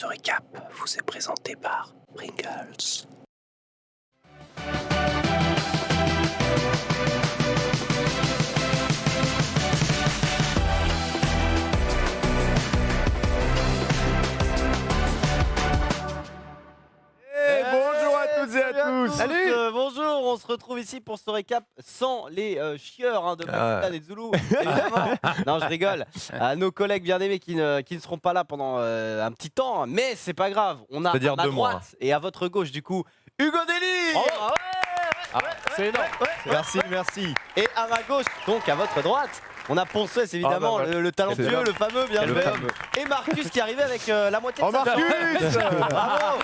Ce récap vous est présenté par Pringles. Bonjour à toutes et à tous. Salut. Bonjour, on se retrouve ici pour ce récap sans les chieurs de Pakistan et de Zoulou, évidemment. Non, je rigole. Nos collègues bien aimés qui ne seront pas là pendant un petit temps, mais c'est pas grave. On a C'est-à-dire à ma 2 mois. droite et à votre gauche, du coup, Hugo Deli. C'est énorme. Merci. Et à ma gauche, donc à votre droite, on a Ponces évidemment, Ah, bah, le talentueux, c'est le fameux, bien Le joué. fameux. Et Marcus qui arrivait avec la moitié de Oh sa Marcus Bravo.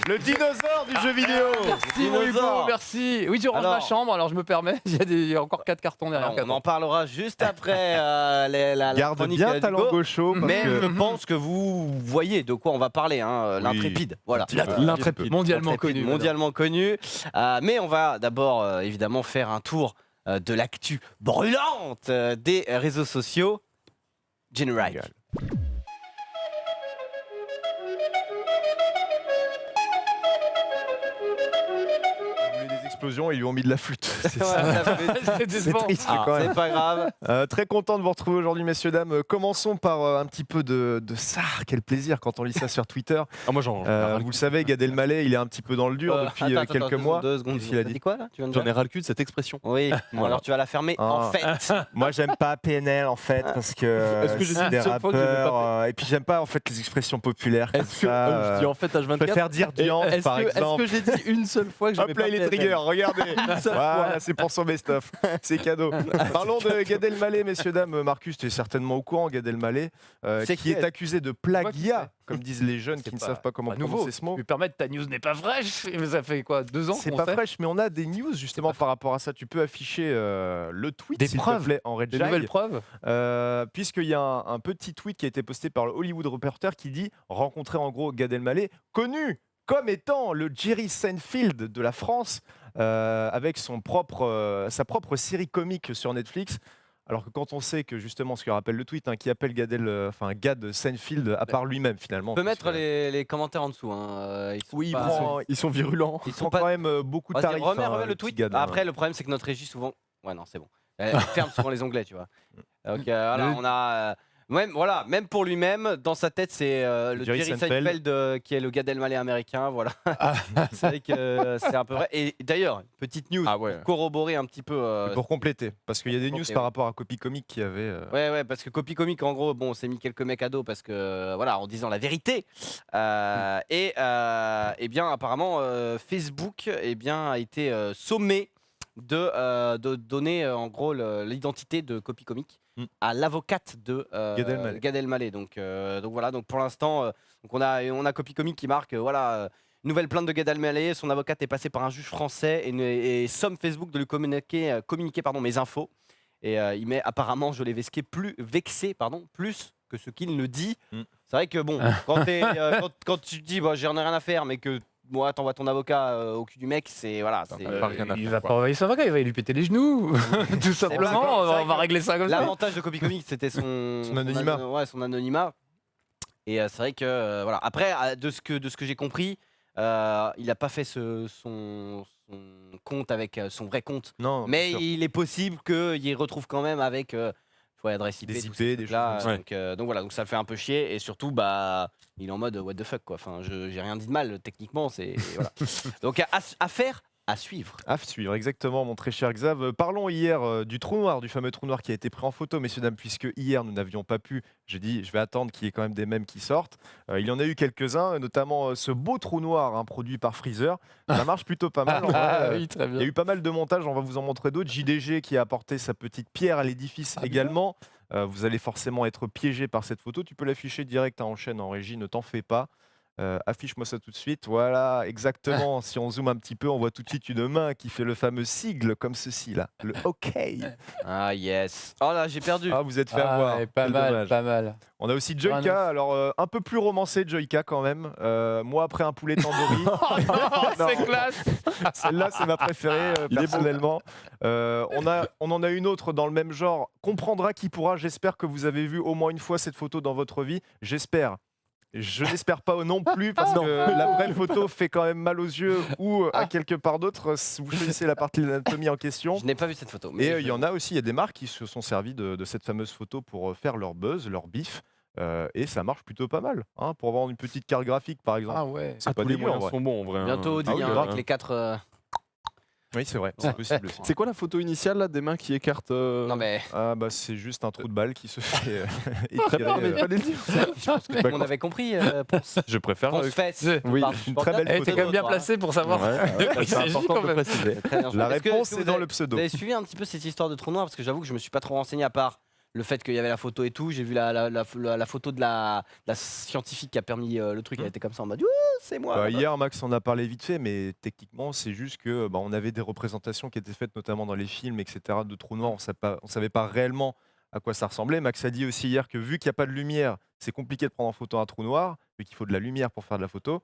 Le dinosaure du jeu vidéo. Merci mon Hugo, Dinosaure. merci. Oui, je range Alors- ma chambre, alors je me permets. Il y a encore 4 cartons derrière. Alors, on en parlera juste après la Garde chronique bien d'Hugo. ta langue au chaud parce Mais que je pense que vous voyez de quoi on va parler, hein, l'intrépide. Voilà. L'intrépide, mondialement L'intrépide, connu. mondialement connu. Mais on va d'abord évidemment faire un tour de l'actu brûlante des réseaux sociaux. Generate. il y a eu des explosions et ils lui ont mis de la flûte. C'est Ouais, ça. ça fait- C'est C'est décevant. triste Ah, quand même. c'est pas grave. Très content de vous retrouver aujourd'hui, messieurs, dames. Commençons par un petit peu de ça. Quel plaisir quand on lit ça sur Twitter. moi j'en Vous le savez, Gad Elmaleh, il est un petit peu dans le dur depuis Attends, quelques mois. Deux secondes. Qu'est-ce qu'il a T'as dit quoi là? Tu viens de j'en dire ai ras le cul de cette expression. Oui. Bon, Voilà. alors tu vas la fermer. Ah. En fait. Moi, j'aime pas PNL en fait parce que Est-ce que j'ai dit c'est une des seule fois que j'aimais pas rappeurs. Et puis j'aime pas en fait les expressions populaires. Comme Est-ce que ça, je dis en fait je H24 préfère dire Dian Est-ce par que, exemple. est-ce que j'ai dit une seule fois que j'aimais Hop pas là, il est PNL? trigger, regardez. seule Voilà, c'est pour son best-of. C'est cadeau. Parlons de Gad Elmaleh, messieurs, dames. Marcus, tu es certainement au courant, Gad Elmaleh, C'est qui est accusé de plagiat, c'est. comme disent les jeunes qui C'est ne pas- savent pas comment pas nouveau. prononcer ce mot. Je me permettre, ta news n'est pas fraîche. Mais ça fait quoi, 2 ans C'est qu'on pas sait fraîche, mais on a des news justement par rapport à ça. Tu peux afficher le tweet, Des s'il te preuves. plaît, en red Des Jai. nouvelles preuves. Puisqu'il y a un petit tweet qui a été posté par le Hollywood Reporter qui dit rencontrer en gros Gad Elmaleh, connu comme étant le Jerry Seinfeld de la France, avec sa propre série comique sur Netflix. Alors que quand on sait que justement ce que rappelle le tweet, qui appelle Gad Seinfeld à part lui-même finalement. On peut parce mettre que- les commentaires en dessous. Ils sont Oui, pas- ils sont virulents. Ils Ils sont sont pas- quand même beaucoup de Vas-y, tarifs. remets le le petit tweet. Gad, Après, le problème, c'est que notre régie, souvent. Ouais, non, c'est bon. Elle ferme souvent les onglets, tu vois. Donc, voilà, on a. Même pour lui-même, dans sa tête, c'est le Jerry Jerry Seinfeld. Seinfeld qui est le Gad Elmaleh américain. Voilà. C'est vrai que c'est un peu vrai. Et d'ailleurs, petite news Ah ouais. pour corroborer un petit peu. pour compléter, parce qu'il y a des news compléter, par ouais. rapport à Copy Comic qui avait. Ouais, parce que Copy Comic, en gros, bon, on s'est mis quelques mecs à dos parce que, voilà, en disant la vérité. Et bien, apparemment, Facebook, a été sommé de donner, en gros, l'identité de Copy Comic à l'avocate de Gad Elmaleh. Donc voilà, donc pour l'instant, donc on a Copy Comic qui marque, nouvelle plainte de Gad Elmaleh, son avocate est passée par un juge français et somme Facebook de lui communiquer mes infos. Et il met apparemment, je l'ai vexé, plus que ce qu'il ne dit. C'est vrai que bon, quand tu te dis bah, j'en ai rien à faire, mais que moi t'envoies ton avocat au cul du mec, c'est voilà. c'est- pas rien à Il faire, va quoi. pas envoyer son avocat, il va lui péter les genoux. Tout simplement, pas- c'est vrai on va que régler ça comme ça. L'avantage de Copy Comic, c'était son anonymat. son anonymat. Et c'est vrai que voilà. Après, de ce que j'ai compris, il n'a pas fait son compte avec son vrai compte. Non, Mais bien sûr. il est possible qu'il y retrouve quand même avec adresse IP, Des tout IP, ces des trucs-là. choses comme Donc voilà, donc ça le fait un peu chier et surtout bah il est en mode what the fuck quoi. Enfin, j'ai rien dit de mal techniquement, c'est voilà. Donc à faire, à suivre. À suivre, exactement, mon très cher Xav. Parlons hier du trou noir, du fameux trou noir qui a été pris en photo, messieurs, dames, puisque hier nous n'avions pas pu. J'ai dit, je vais attendre qu'il y ait quand même des mèmes qui sortent. Il y en a eu quelques-uns, notamment ce beau trou noir produit par Freezer. Ça marche plutôt pas mal. En vrai, Ah oui, très il y a bien. eu pas mal de montages, on va vous en montrer d'autres. JDG qui a apporté sa petite pierre à l'édifice également. Vous allez forcément être piégé par cette photo. Tu peux l'afficher direct en chaîne, en régie, ne t'en fais pas. Affiche-moi ça tout de suite. Voilà, exactement. Si on zoome un petit peu, on voit tout de suite une main qui fait le fameux sigle comme ceci là, le OK. Ah yes. Oh là, j'ai perdu. Ah, vous êtes fait Ah avoir. ouais, pas Quel mal, dommage. pas mal. On a aussi Joyka, alors un peu plus romancé Joyka quand même. Moi après un poulet tandoori. Non, C'est classe. Celle-là c'est ma préférée personnellement. On en a une autre dans le même genre. Comprendra qui pourra. J'espère que vous avez vu au moins une fois cette photo dans votre vie. J'espère. Je n'espère pas non plus, parce que la vraie photo fait quand même mal aux yeux ou à quelque part d'autre. Si vous choisissez la partie de l'anatomie en question. Je n'ai pas vu cette photo. Et il y en a aussi, il y a des marques qui se sont servis de cette fameuse photo pour faire leur buzz, leur bif. Et ça marche plutôt pas mal. Hein, pour vendre une petite carte graphique, par exemple. Ah ouais. C'est pas tous les dégueu en moyens vrai. sont bons en vrai. hein. Bientôt Audi, Ah oui, hein, grave. avec les 4. Oui, c'est vrai, c'est possible aussi. C'est quoi la photo initiale là, des mains qui écartent Non mais Ah bah c'est juste un trou de balle qui se fait Très bien, étirer. mais il fallait le dire. je pense que tout le monde avait compris. Je préfère. Ponce fesse. Oui, une très belle Elle était quand même bien placée pour savoir. Ouais, Il c'est s'agit important quand de même. préciser. La réponse est dans le pseudo. Vous avez suivi un petit peu cette histoire de trou noir parce que j'avoue que je me suis pas trop renseigné à part le fait qu'il y avait la photo et tout. J'ai vu la photo de la scientifique qui a permis le truc. Elle était comme ça en mode ouh, c'est moi. Bah, hier, Max en a parlé vite fait, mais techniquement, c'est juste que on avait des représentations qui étaient faites notamment dans les films, etc., de trous noirs. On savait pas réellement à quoi ça ressemblait. Max a dit aussi hier que vu qu'il n'y a pas de lumière, c'est compliqué de prendre en photo un trou noir, vu qu'il faut de la lumière pour faire de la photo.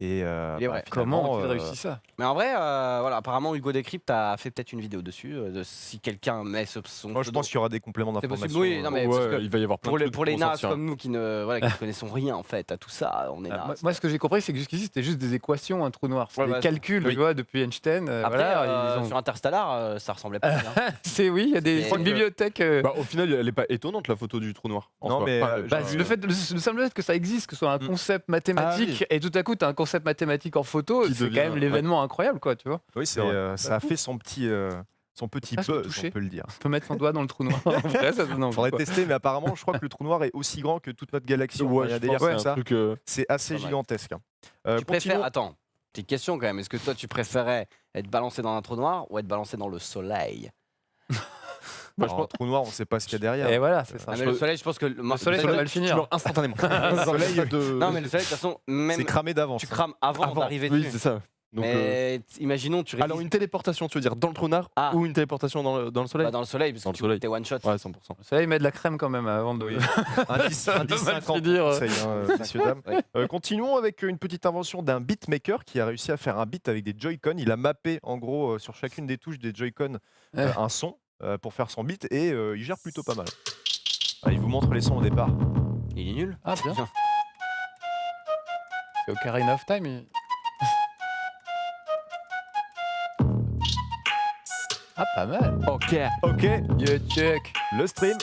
Et Il est vrai. Comment finalement, ont-ils réussi ça? Mais en vrai, voilà, apparemment Hugo Décrypte a fait peut-être une vidéo dessus. De si quelqu'un met son moi, je pseudo. pense qu'il y aura des compléments C'est possible, d'information. oui, non, mais parce que Il va y avoir plein pour de les, trucs pour les qui vont nazes sortir. comme nous qui ne voilà, qui connaissons rien en fait à tout ça, on est Ah, nazes. moi, ce que j'ai compris, c'est que jusqu'ici, c'était juste des équations, un trou noir. C'est Ouais, des bah, calculs, oui. tu vois, depuis Einstein. Après, Voilà, ils ont- sur Interstellar, ça ressemblait pas bien. C'est oui, il y a des Mais- c'est une bibliothèque. Bah, au final, elle est pas étonnante la photo du trou noir. en Non, soi. mais, Enfin, Bah, je- le fait, le simple fait que ça existe, que ce soit un concept mathématique, et tout à coup, tu as un concept mathématique en photo, Qui c'est devient- quand même l'événement incroyable, quoi, tu vois. Oui, c'est ça a fait son petit Presque buzz, touché. on peut le dire. On peut mettre son doigt dans le trou noir. En vrai, ça donne envie, Faudrait quoi. tester, mais apparemment, je crois que le trou noir est aussi grand que toute notre galaxie. Ouais, Il y a je des pense délires que comme c'est un ça. truc. C'est assez Pas mal. gigantesque. hein. Tu préfères Continuons. Attends, petite question quand même. Est-ce que toi tu préférais être balancé dans un trou noir ou être balancé dans le soleil? Bah, je Alors, pense- un trou noir, on sait pas ce qu'il y a derrière. Et voilà, c'est ça. Ah, mais le soleil, je pense que le soleil, ça va le Tu finir. meurs instantanément. Le soleil, Non, mais le soleil, de toute façon, même c'est cramé d'avance. tu crames avant d'arriver Oui, dessus. c'est ça. Donc, Mais imaginons, tu alors résistes une téléportation, tu veux dire dans le trou noir Ah. ou une téléportation dans le soleil pas dans le soleil parce Dans que le soleil. tu es one shot. Ouais, 100%. Le soleil met de la crème quand même avant de. Oui. Un 10, un 10, Ça va mal 50, finir. conseil, messieurs, dames. Ouais. Continuons avec une petite invention d'un beatmaker qui a réussi à faire un beat avec des Joy-Con. Il a mappé en gros sur chacune des touches des Joy-Con un son pour faire son beat et il gère plutôt pas mal. Ah, il vous montre les sons au départ. Il est nul. Ah, bien. C'est Ocarina of Time. Ah, pas mal. Ok. Ok, Yo, check. le stream.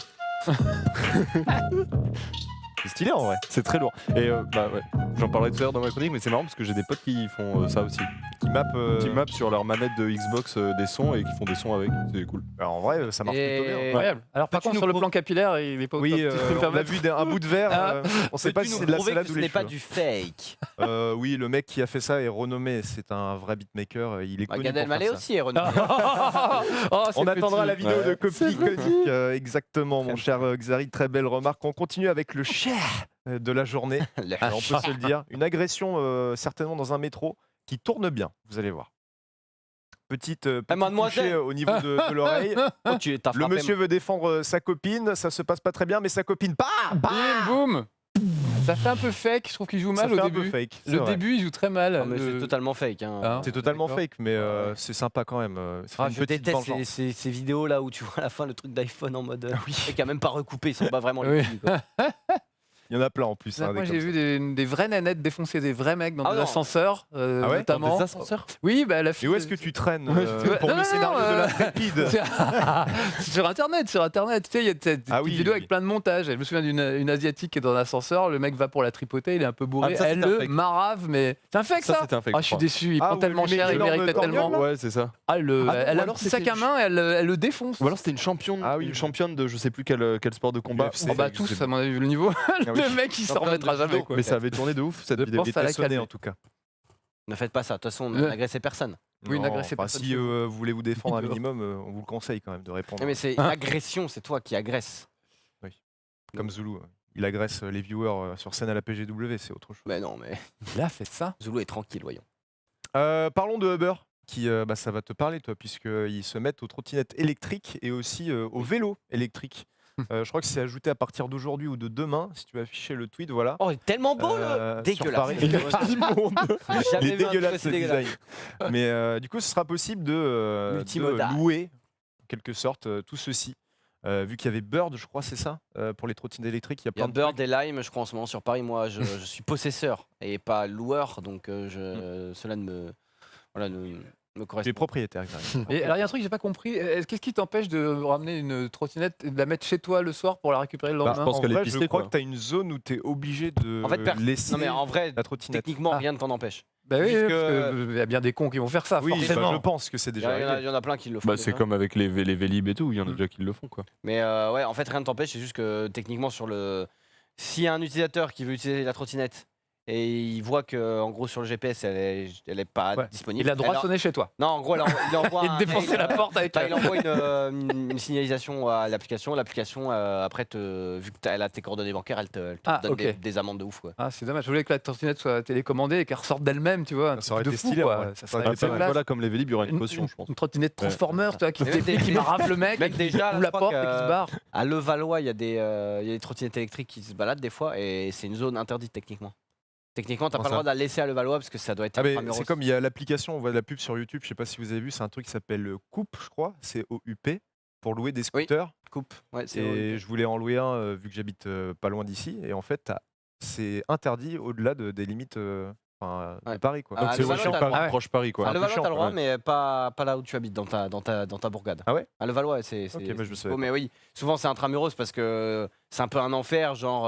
C'est stylé en vrai. C'est très lourd. Et bah ouais, j'en parlerai tout à l'heure dans ma chronique, mais c'est marrant parce que j'ai des potes qui font ça aussi. Qui mappe. Qui mappent sur leur manette de Xbox des sons et qui font des sons avec. C'est cool. Alors, en vrai, ça marche plutôt bien. Incroyable. Alors, par Peux-tu contre, nous sur le pro- plan capillaire, il est pas au Oui, top. Tu peux me on a permettre vu un bout de verre. Ah. On sait pas Peux-tu si nous c'est de la prouver salade que ou ce les n'est pas cheveux. du fake. Oui, le mec qui a fait ça est renommé. C'est un vrai beatmaker. Il est connu Gad pour Elmaleh faire ça. aussi est renommé. Oh, c'est On attendra petit. la vidéo Ouais. de copie conique. Exactement, mon cher Xari. Très belle remarque. On continue avec le cher de la journée. Le- On peut se le dire. Une agression certainement dans un métro qui tourne bien. Vous allez voir. Petite mademoiselle. touchée au niveau de l'oreille. Oh, tu t'as Le frappé, monsieur veut défendre sa copine. Ça se passe pas très bien, mais sa copine, bah, Bim, boum. Ça fait un peu fake, je trouve qu'il joue ça mal fait au un peu début. fake. c'est Le vrai. début, il joue très mal. Non, mais Le- c'est totalement fake. Hein. Hein C'est totalement D'accord. fake, mais c'est sympa quand même. Ça fait Ah, une je petite déteste vengeance. ces vidéos là où tu vois à la fin le truc d'iPhone en mode. Et qui a même pas recoupé, ils sont pas vraiment Oui. les couilles, quoi. Il y en a plein en plus. hein, Moi, des j'ai comme vu des vraies nanettes défoncer des vrais mecs dans Ah des non. ascenseurs, Ah ouais notamment. Des ascenseurs Oui, bah la Et fille. où est-ce que tu traînes Ouais, pour non, le non, scénario non, de l'intrépide sur internet, tu sais, il y a des Ah oui, vidéos oui. avec plein de montages. Je me souviens d'une asiatique qui est dans un ascenseur, le mec va pour la tripoter, il est un peu bourré, Ah, ça, elle c'est un le fake. marave, mais c'est un fake Ça, ça. c'était un fake. Ah, je suis déçu, il Ah, prend où tellement il met cher, il l'énorme méritait torgnole, tellement. là Ouais, c'est ça. Ah, Ah non, elle ou a un alors petit c'était sac à main, elle le défonce. Ou alors c'était une championne, Ah oui, une oui. championne de je sais plus quel sport de combat. UFC. Oh, bah tous, à mon avis, vu le niveau, Ah oui. le mec il s'en Championne remettra de jamais judo, quoi. Mais ça avait tourné de ouf cette Je vidéo. pense Il à la était sonné calmer. en tout cas. Ne faites pas ça, de toute façon, Ouais. n'agressez personne. Oui, Non, n'agressez enfin, personne si chez vous. vous voulez vous défendre un Dehors. minimum, on vous le conseille quand même de répondre. Mais c'est agression, c'est toi qui agresses. Comme Zulu, il agresse les viewers sur scène à la PGW, c'est autre chose. Mais non, mais Il a fait ça. Zulu est tranquille, voyons. Parlons de Uber, qui ça va te parler toi, puisqu'ils se mettent aux trottinettes électriques et aussi aux vélos électriques. Je crois que c'est ajouté à partir d'aujourd'hui ou de demain, si tu veux afficher le tweet, voilà. Oh, il est tellement beau Sur là Dégueulasse. Paris. J'ai Il jamais est vu un truc dégueulasse aussi ce dégueulasse. design. Mais du coup, ce sera possible de Multimodal. louer, en quelque sorte, tout ceci Vu qu'il y avait Bird, je crois, c'est ça, pour les trottinettes électriques, il y a Il y a plein de Bird trucs. et Lime, je crois, en ce moment sur Paris. Moi, je suis possesseur et pas loueur, donc cela ne me Les correspond. propriétaires, exactement. Et alors, il y a un truc que j'ai pas compris. Qu'est-ce qui t'empêche de ramener une trottinette et de la mettre chez toi le soir pour la récupérer le Bah, lendemain je pense En qu'elle est vrai, pistée, je crois quoi. que tu as une zone où tu es obligé de En fait, laisser non mais en vrai, la trottinette. techniquement, Ah. rien ne t'en empêche. Bah oui, Juste parce que- qu'il y a bien des cons qui vont faire ça, Oui, bah, forcément. je pense que c'est Il y, déjà arrivé. il y en a plein qui le font. Bah, c'est déjà. comme avec les Vélib et tout, il y en a Mm. déjà qui le font, quoi. Mais ouais, en fait, rien ne t'empêche. C'est juste que techniquement, s'il y a un utilisateur qui veut utiliser la trottinette et il voit que, en gros, sur le GPS, elle est pas Ouais. disponible. Il a le droit de Alors- sonner chez toi. Non, en gros, il envoie Et de un défoncer mail, la porte avec il envoie une signalisation à l'application. L'application, après, vu qu'elle a tes coordonnées bancaires, elle te Ah, donne ok. des amendes de ouf. Quoi. Ah, c'est dommage. Je voulais que la trottinette soit télécommandée et qu'elle ressorte d'elle-même, tu vois. Un Ça aurait truc de été fou, stylé, quoi. ouais. Ça Ça serait aurait Bah, été une pas mal. voilà, comme les Vélib, il y aura une caution, je pense. Une trottinette Transformer, tu vois, qui, Mais même qui marave le mec, Même et qui déjà, ouvre là, la je crois porte et que- qui se barre. À Levallois, il y a des trottinettes électriques qui se baladent des fois et c'est une zone interdite techniquement. Techniquement, t'as Comment pas le ça droit de la laisser à Levallois parce que ça doit être Ah, mais intramuros. c'est comme il y a l'application, on voit de la pub sur YouTube, je sais pas si vous avez vu, c'est un truc qui s'appelle Coupe, je crois, C-O-U-P, pour louer des scooters. coupe. Ouais, c'est Et horrible. je voulais en louer un vu que j'habite pas loin d'ici. Et en fait, c'est interdit au-delà des limites de Ouais. Paris. Quoi. Ah, Donc c'est Levallois, chiant t'as quand le même droit. proche Paris, quoi. À un peu Levallois, chiant, t'as le droit, ouais. mais pas là où tu habites, dans ta bourgade. Ah ouais À Levallois, ouais, c'est. Ok, bah, je le c'est savais beau, mais oui, souvent c'est intramuros parce que c'est un peu un enfer, genre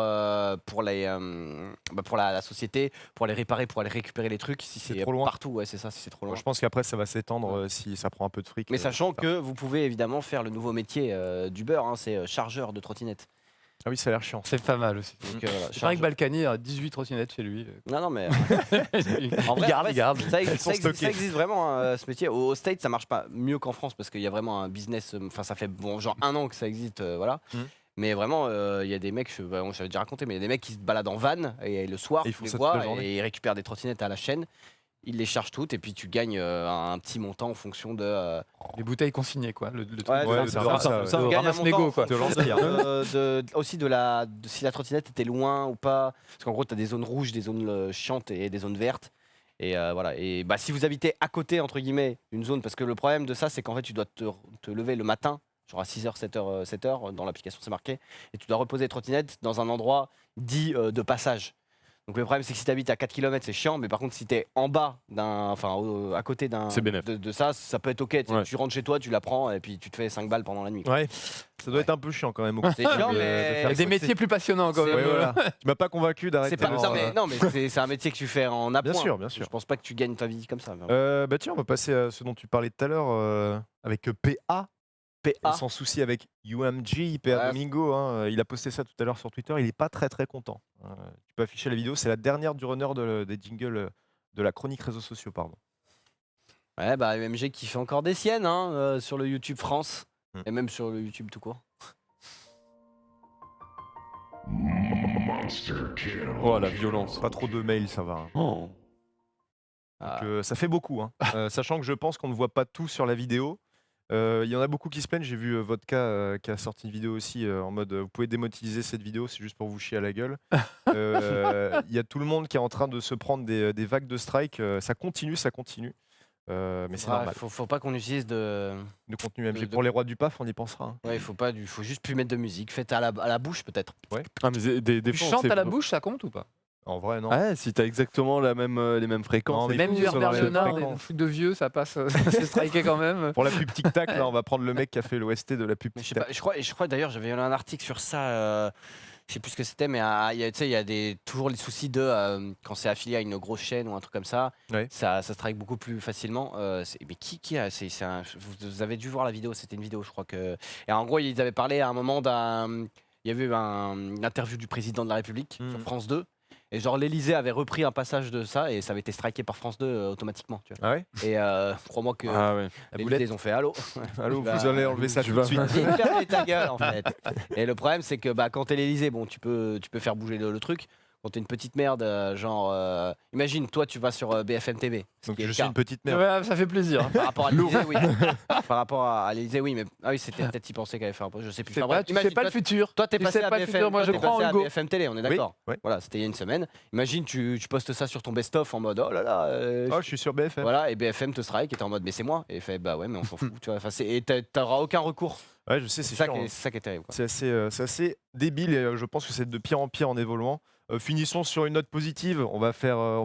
pour la société, pour aller réparer, pour aller récupérer les trucs. Si C'est c'est trop loin. partout, ouais, c'est ça, si c'est trop loin. Je pense qu'après, ça va s'étendre si ça prend un peu de fric. Mais sachant que vous pouvez évidemment faire le nouveau métier d'Uber, hein, c'est chargeur de trottinette. Ah oui, ça a l'air chiant. C'est pas mal aussi. Donc, C'est vrai que chargeur- Balkany a 18 trottinettes chez lui. Non, mais. En vrai, garde, garde. Ça, Elles sont existe, stockées. vraiment, ce métier. Au States, ça marche pas mieux qu'en France parce qu'il y a vraiment un business. Enfin, ça fait genre 1 an que ça existe, voilà. Mhm. Mais vraiment, il y a des mecs, j'avais déjà raconté, mais il y a des mecs qui se baladent en van et le soir, Et ils tu font les ça toute vois la journée. et ils récupèrent des trottinettes à la chaîne. Ils les chargent toutes et puis tu gagnes un petit montant en fonction de. Les bouteilles consignées, quoi. Le truc Ouais, Ouais, c'est c'est ça, un peu ça, ça, ouais. ça, de on gagne un ramasse montant mégot, en quoi. De fonction l'Empire. aussi de si la trottinette était loin ou pas. Parce qu'en gros, tu as des zones rouges, des zones chiantes et des zones vertes. Et voilà. Et bah, si vous habitez à côté, entre guillemets, d'une zone, parce que le problème de ça, c'est qu'en fait, tu dois te lever le matin, genre à 6h, 7h, dans l'application, c'est marqué, et tu dois reposer les trottinettes dans un endroit dit de passage. Donc le problème, c'est que si tu habites à 4 km, c'est chiant, mais par contre, si tu es en bas, à côté C'est bénef. de ça, ça peut être ok. Ouais. Tu rentres chez toi, tu la prends, et puis tu te fais 5 balles pendant la nuit. quoi. Ouais, ça doit être un peu chiant quand même. au C'est quotidien chiant, de mais- faire Il y a ça. des métiers plus passionnants, quand C'est- même. Ouais, voilà. Tu m'as pas convaincu d'arrêter. C'est pas, le- non, mais c'est un métier que tu fais en appoint. Bien sûr, bien sûr. Je pense pas que tu gagnes ta vie comme ça. mais- Bah tiens, on va passer à ce dont tu parlais tout à l'heure avec PA. PA. Et sans souci avec UMG, PA Ouais. Domingo. Hein, il a posté ça tout à l'heure sur Twitter. Il est pas très très content. Tu peux afficher la vidéo. C'est la dernière du runner des jingles de la chronique réseaux sociaux, pardon. Ouais, bah UMG qui fait encore des siennes hein, sur le YouTube France Hmm. et même sur le YouTube tout court. Oh, la violence. Pas trop de mails, ça va. Hein. Oh. Ah, Ça fait beaucoup, hein. Sachant que je pense qu'on ne voit pas tout sur la vidéo. Il y en a beaucoup qui se plaignent. J'ai vu Vodka qui a sorti une vidéo aussi en mode vous pouvez démonétiser cette vidéo, c'est juste pour vous chier à la gueule. Il y a tout le monde qui est en train de se prendre des vagues de strike. Ça continue, ça continue. Mais c'est ouais, normal. faut pas qu'on utilise de. De contenu MG. de- Pour les rois du PAF, on y pensera. Hein. Ouais, faut juste plus mettre de musique. Faites à la bouche peut-être. Ah, mais des Tu fois, chantes c'est- à la bouche, ça compte ou pas? En vrai, non. Ouais, si t'as exactement les mêmes fréquences. Non, mais Même faut du que ce soit Herbert dans les Léonard, des fréquences. trucs de vieux, ça passe, c'est striké quand même. Pour la pub Tic Tac, là, on va prendre le mec qui a fait l'OST de la pub Mais je Tic sais pas, Tac. je crois d'ailleurs j'avais lu un article sur ça. Je sais plus ce que c'était, mais tu sais, il y a toujours les soucis de quand c'est affilié à une grosse chaîne ou un truc comme ça, Ouais. ça strike beaucoup plus facilement. Mais qui a vous avez dû voir la vidéo, c'était une vidéo, je crois que. Et en gros, ils avaient parlé à un moment il y avait eu une interview du président de la République sur Mhm. France 2. Et genre l'Elysée avait repris un passage de ça et ça avait été striké par France 2 automatiquement. Tu vois. Ah ouais Et crois-moi que Ah ouais. l'Élysée, ils ont fait allô. Allô, Bah, vous allez enlever ça tu tout de vas- suite. Vite fermer ta gueule en fait. Et le problème c'est que quand t'es l'Elysée, bon tu peux faire bouger le truc. quand t'es une petite merde, genre, imagine, toi, tu vas sur BFM TV. ce Donc qui est je le suis cas. une petite merde. Ouais, ça fait plaisir. Par rapport à l'Élysée, oui. Par rapport à l'Élysée, oui, mais ah oui, c'était peut-être y penser qu'elle allait faire un peu, je sais plus. Tu sais Enfin, pas, bref, tu imagine, sais pas le toi, futur. toi, t'es Tu passé sais à pas le BFM, futur, moi, toi, je t'es crois en passé à Hugo. BFM Télé, on est Oui, d'accord. ouais. Voilà, c'était il y a une semaine. Imagine, tu postes ça sur ton best-of en mode oh là là. Oh, je suis sur BFM. Voilà, et BFM te strike et t'es en mode mais c'est moi. Et il fait bah ouais, mais on s'en fout. Tu vois, enfin, et t'auras aucun recours. Ouais, je sais, C'est c'est ça, chiant, hein. c'est ça qui est terrible. Quoi. C'est assez débile et je pense que c'est de pire en pire en évoluant. Finissons sur une note positive. On va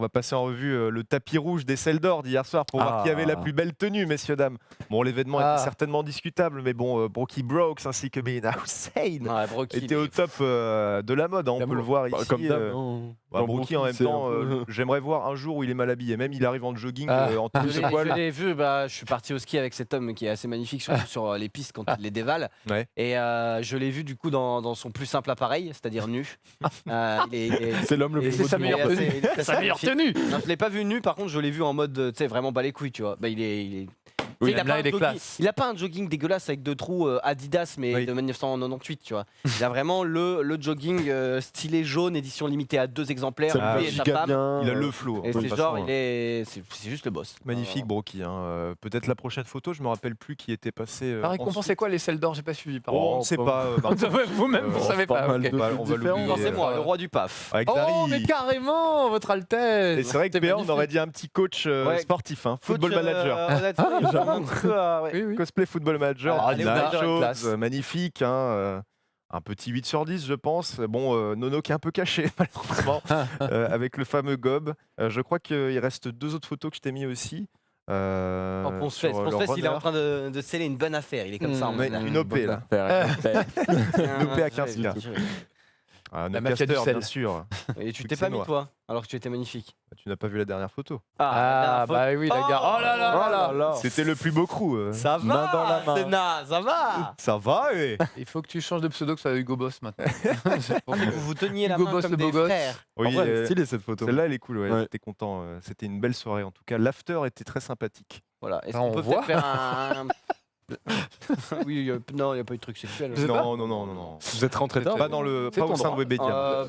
passer en revue le tapis rouge des Celles d'Or d'hier soir pour voir qui avait la plus belle tenue, messieurs, dames. Bon, l'événement était certainement discutable, mais bon, Brookie Brooks ainsi que Mina Hussein Ouais, Brookie, étaient au top de la mode, hein, on peut le voir ici. Comme d'hab. hein. Bah, Dans Brookie, en même c'est temps, un peu- j'aimerais voir un jour où il est mal habillé. Même il arrive en jogging, en tenue Je de poil. l'ai vu, bah, je suis parti au ski avec cet homme qui est assez magnifique sur les pistes quand il les dévale. Ouais. Et je l'ai vu du coup dans son plus simple appareil, c'est-à-dire nu. C'est l'homme le Et plus c'est beau sa du meilleure monde. tenue. Sa meilleure tenue. Non, je l'ai pas vu nu, par contre je l'ai vu en mode, tu sais, vraiment bas les couilles, tu vois. Bah, il est... Oui, il a là, pas il est classe. il a pas un jogging dégueulasse avec deux trous Adidas, mais Oui. de 1998, tu vois. Il a vraiment le jogging stylé jaune, édition limitée à 2 exemplaires, Ça Ah, me lui fait et sa giga femme. bien. Il a le flow. Et de toute c'est façon, genre, hein. c'est juste le boss. Magnifique Brookie. Hein. Peut-être la prochaine photo, je me rappelle plus qui était passé. La récompense, c'est quoi les Celles d'Or? J'ai pas suivi. Pardon. Oh, on ne sait pas. Vous-même, vous savez pas pas. mal ok. de- on va différents. l'oublier. Non, c'est moi, le roi du paf. Avec Oh, Zari. mais carrément, votre Altesse. Et c'est vrai que C'est PA, on magnifique. aurait dit un petit coach Ouais. sportif, hein, football Coach, manager. honnêtement, il est vraiment ouais. Oui, oui. Cosplay football manager, Ah, nice allez, on a chose, classe. magnifique. Hein, un petit 8 sur 10, je pense. Bon, Nono qui est un peu caché, malheureusement, avec le fameux gob. Je crois qu'il reste 2 autres photos que je t'ai mis aussi. Ponce-Fesse, sur leur il est en runner. train de sceller une bonne affaire. Il est comme ça en Ouais, mode. une OP, là. Une OP à 15K. Un La mafia du caster, sel. bien sûr. Et tu Vu t'es que pas c'est mis noir. toi, alors que tu étais magnifique. Tu n'as pas vu la dernière photo. Ah, bah oui, la gare. Oh là là là là. C'était le plus beau crew. Ça Main dans la va, main. Sénat, ça va. Ça va, eh Il faut que tu changes de pseudo, que ça soit Hugo Boss maintenant. Vous vous teniez la Hugo main Boss, comme le des beau gosse. frères. En Oui, vrai, elle est stylée cette photo. celle-là, elle est cool, ouais. Ouais. J'étais content. C'était une belle soirée, en tout cas. L'after était très sympathique. Voilà. Est-ce Ah, qu'on on peut voit. peut-être faire un. Oui, non, il n'y a pas eu de truc sexuel. Je sais pas. Non. Vous êtes rentré tard Pas, dans le, C'est pas ton au sein de droit. Webedia.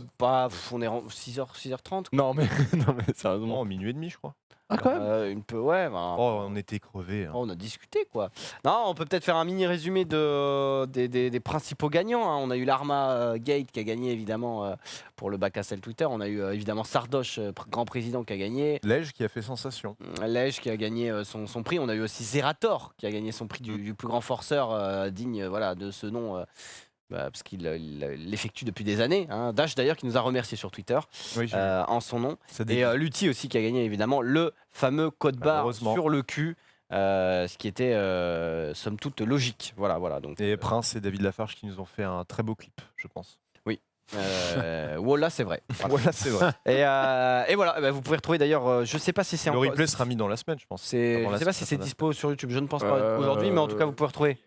On est 6h30. Non mais non mais sérieusement. Non, minuit et demi, je crois. Ah quand même. Une peu, ouais. Ben, Oh, on était crevés. Hein. on a discuté quoi. Non, on peut peut-être faire un mini résumé des principaux gagnants. Hein. On a eu l'Arma Gate qui a gagné évidemment pour le bac à sel Twitter. On a eu évidemment Sardoche, grand président qui a gagné. Lège qui a fait sensation. Lège qui a gagné son prix. On a eu aussi Zerator qui a gagné son prix du plus grand forceur digne voilà, de ce nom. Parce qu'il l'effectue depuis des années. Hein. Dash d'ailleurs qui nous a remercié sur Twitter Oui, j'ai vu. en son nom. Ça Et déguise. Lutti aussi qui a gagné évidemment le fameux code barre Heureusement. sur le cul, ce qui était somme toute logique. Voilà. Donc, Et Prince et David Lafarge qui nous ont fait un très beau clip, je pense. voilà, c'est vrai. Voilà. Voilà, c'est vrai. Et voilà, bah, vous pouvez retrouver d'ailleurs, je sais pas si c'est Le encore. replay sera mis dans la semaine, je pense. Je Avant la sais pas semaine, si c'est ça va. dispo sur YouTube, je ne pense pas aujourd'hui, mais en tout cas vous pouvez retrouver.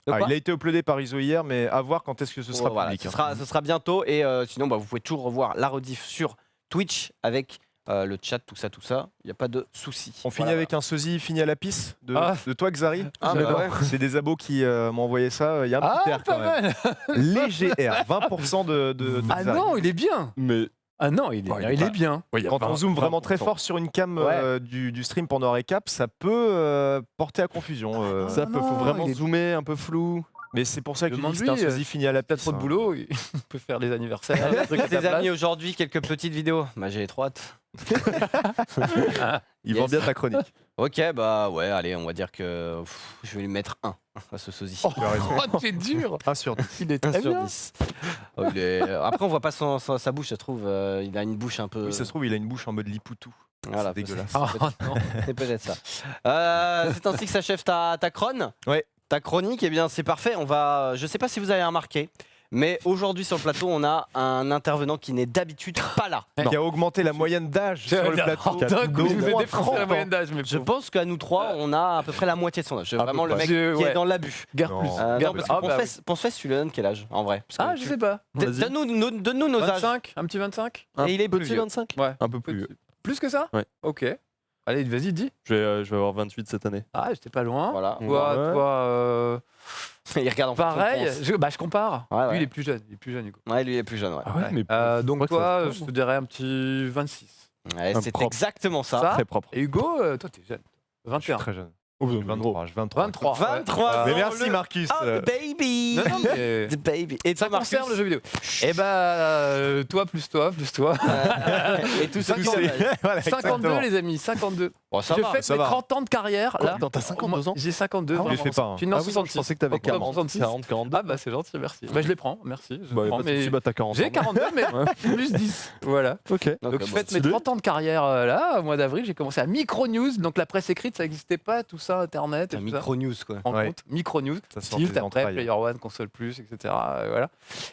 De Ah, quoi il a été uploadé par Iso hier, mais à voir quand est-ce que ce sera Voilà, public. ce sera bientôt et sinon bah, vous pouvez toujours revoir la rediff sur Twitch avec le chat, tout ça. Il n'y a pas de souci. On finit avec un sosie fini à la pisse de toi, Xari. Ah, bah ouais. C'est des abos qui m'ont envoyé ça. Il y a un petit air pas quand même. mal. Léger air, 20% de Ah Xari. non, il est bien. Mais Ah non, il est bien. Quand on zoome vraiment très fort sur une cam du stream pendant un récap, ça peut porter à confusion. ça peut, faut non, vraiment il est- zoomer, un peu flou. Mais c'est pour ça que je dis que c'est Demande-lui, un sosie fini à la T'as pisse. trop de hein. boulot, il peut faire des anniversaires. des trucs à Les ta place. amis, aujourd'hui, quelques petites vidéos. Bah, j'ai trop hâte. Il Yes. vend bien ta chronique. Ok, bah ouais, allez, on va dire que je vais lui mettre 1 à ce sosie. Tu as raison. Oh, t'es dur. 1 sur 10. Il est 1 très sur bien. 10. Oh, après, on voit pas sa bouche, ça se trouve. Il a une bouche un peu. Oui, ça se trouve, il a une bouche en mode lipoutou. Voilà, c'est dégueulasse. Oh non. C'est peut-être ça. C'est ainsi que s'achève ta chrone. Ouais. Ta chronique, eh bien, c'est parfait. Je sais pas si vous avez remarqué, mais aujourd'hui sur le plateau, on a un intervenant qui n'est d'habitude pas là. Qui a augmenté la moyenne d'âge sur le plateau. D'un coup, je d'au vais moins défoncer 30 la ans. moyenne d'âge. Mais Je pense qu'à nous trois, on a à peu près la moitié de son âge. À peu Vraiment le près. mec qui Ouais. est dans l'abus. Guerre Non. plus. Non, Guerre parce plus. que Ah, bah oui. Ponce-Fesse, tu lui donnes quel âge en vrai? Parce que Je sais pas. Vas-y. Donne-nous nos âges. 25. Un petit 25. Et il est plus petit vieux. 25. Ouais. Un peu plus vieux. Plus que ça. Ouais. Ok. Allez, vas-y, dis. Je vais avoir 28 cette année. Ah, j'étais pas loin. Voilà. Toi, Ouais. toi, Il regarde en fonction de Pareil, France. je compare. Ouais, ouais. Lui, il est plus jeune. Hugo. Ouais, lui il est plus jeune. Ouais. Ah ouais, mais Donc crois que ça toi, se je voit, te dirais un petit 26. Ouais, c'est propre. exactement ça. Ça très propre. Et Hugo, toi, t'es jeune. Je suis 21. très jeune. Oh, 23. 23. 23. 23 Mais ans, merci le- Marcus. Oh, the baby. Non, non, mais The baby. Et ça toi, Marcus concerne le jeu vidéo. Eh ben, toi plus toi plus toi. Et tout ça. 52, Voilà, 52 exactement. les amis, 52. Bon, ça Je va. fête ça mes va. 30 ans de carrière là. Dans t'as 52 ans J'ai 52. Ah, on les vraiment. fait pas, hein. Je suis né en Ah oui, 66. je pensais que t'avais Octobre 40, 66. 40, 42. Ah bah c'est gentil, merci. Bah, je les prends, merci. Je Bah, les prends, mais t'as 40 j'ai ans. 42 mais plus 10. Voilà. Ok. Donc je fête mes stylé. 30 ans de carrière là, au mois d'avril, j'ai commencé à Micronews, donc la presse écrite ça n'existait pas, tout ça, internet et Un tout ça. micro news quoi. En Ouais. compte, Micronews, Ça sort des Tilt, après entrailles. Player One, Console Plus, etc. Voilà.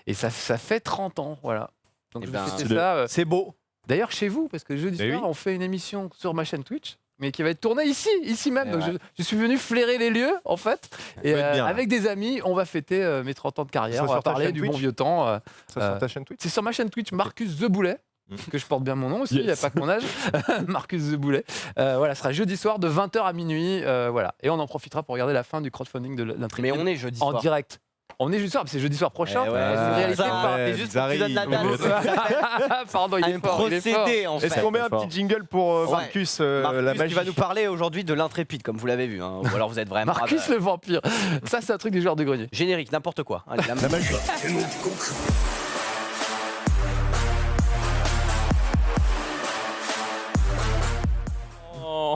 Et ça fait 30 ans, voilà. Donc Eh je ben, vais fêter stylé. ça. C'est beau. D'ailleurs chez vous, parce que jeudi Mais soir, oui. on fait une émission sur ma chaîne Twitch, mais qui va être tournée ici même. Et Donc ouais. je suis venu flairer les lieux, en fait. Et peut être bien, là. avec des amis, on va fêter mes 30 ans de carrière. Ça On va sur ta parler chaîne du bon Twitch vieux temps. Ça sur ta chaîne Twitch. C'est sur ma chaîne Twitch, Marcus The Boulet. Que je porte bien mon nom aussi, il n'y a Yes. pas que mon âge. Marcus The Boulet. Voilà, ce sera jeudi soir de 20h à minuit. Voilà. Et on en profitera pour regarder la fin du crowdfunding de Mais l'Intrépide on est jeudi en soir. direct. On est jeudi soir, c'est jeudi soir prochain. Eh ouais, C'est une réalité ça, par- c'est juste que tu donnes la date. Pardon, il est Un fort. Il est fort. procédé en Est-ce fait. qu'on met un fort. petit jingle pour Ouais. Marcus, Marcus, la tu magie vas nous parler aujourd'hui de l'Intrépide, comme vous l'avez vu. Hein. Ou alors vous êtes vraiment. Marcus Ah bah, le vampire. Ça, c'est un truc du joueur de grenier. Générique, n'importe quoi. Allez, la magie.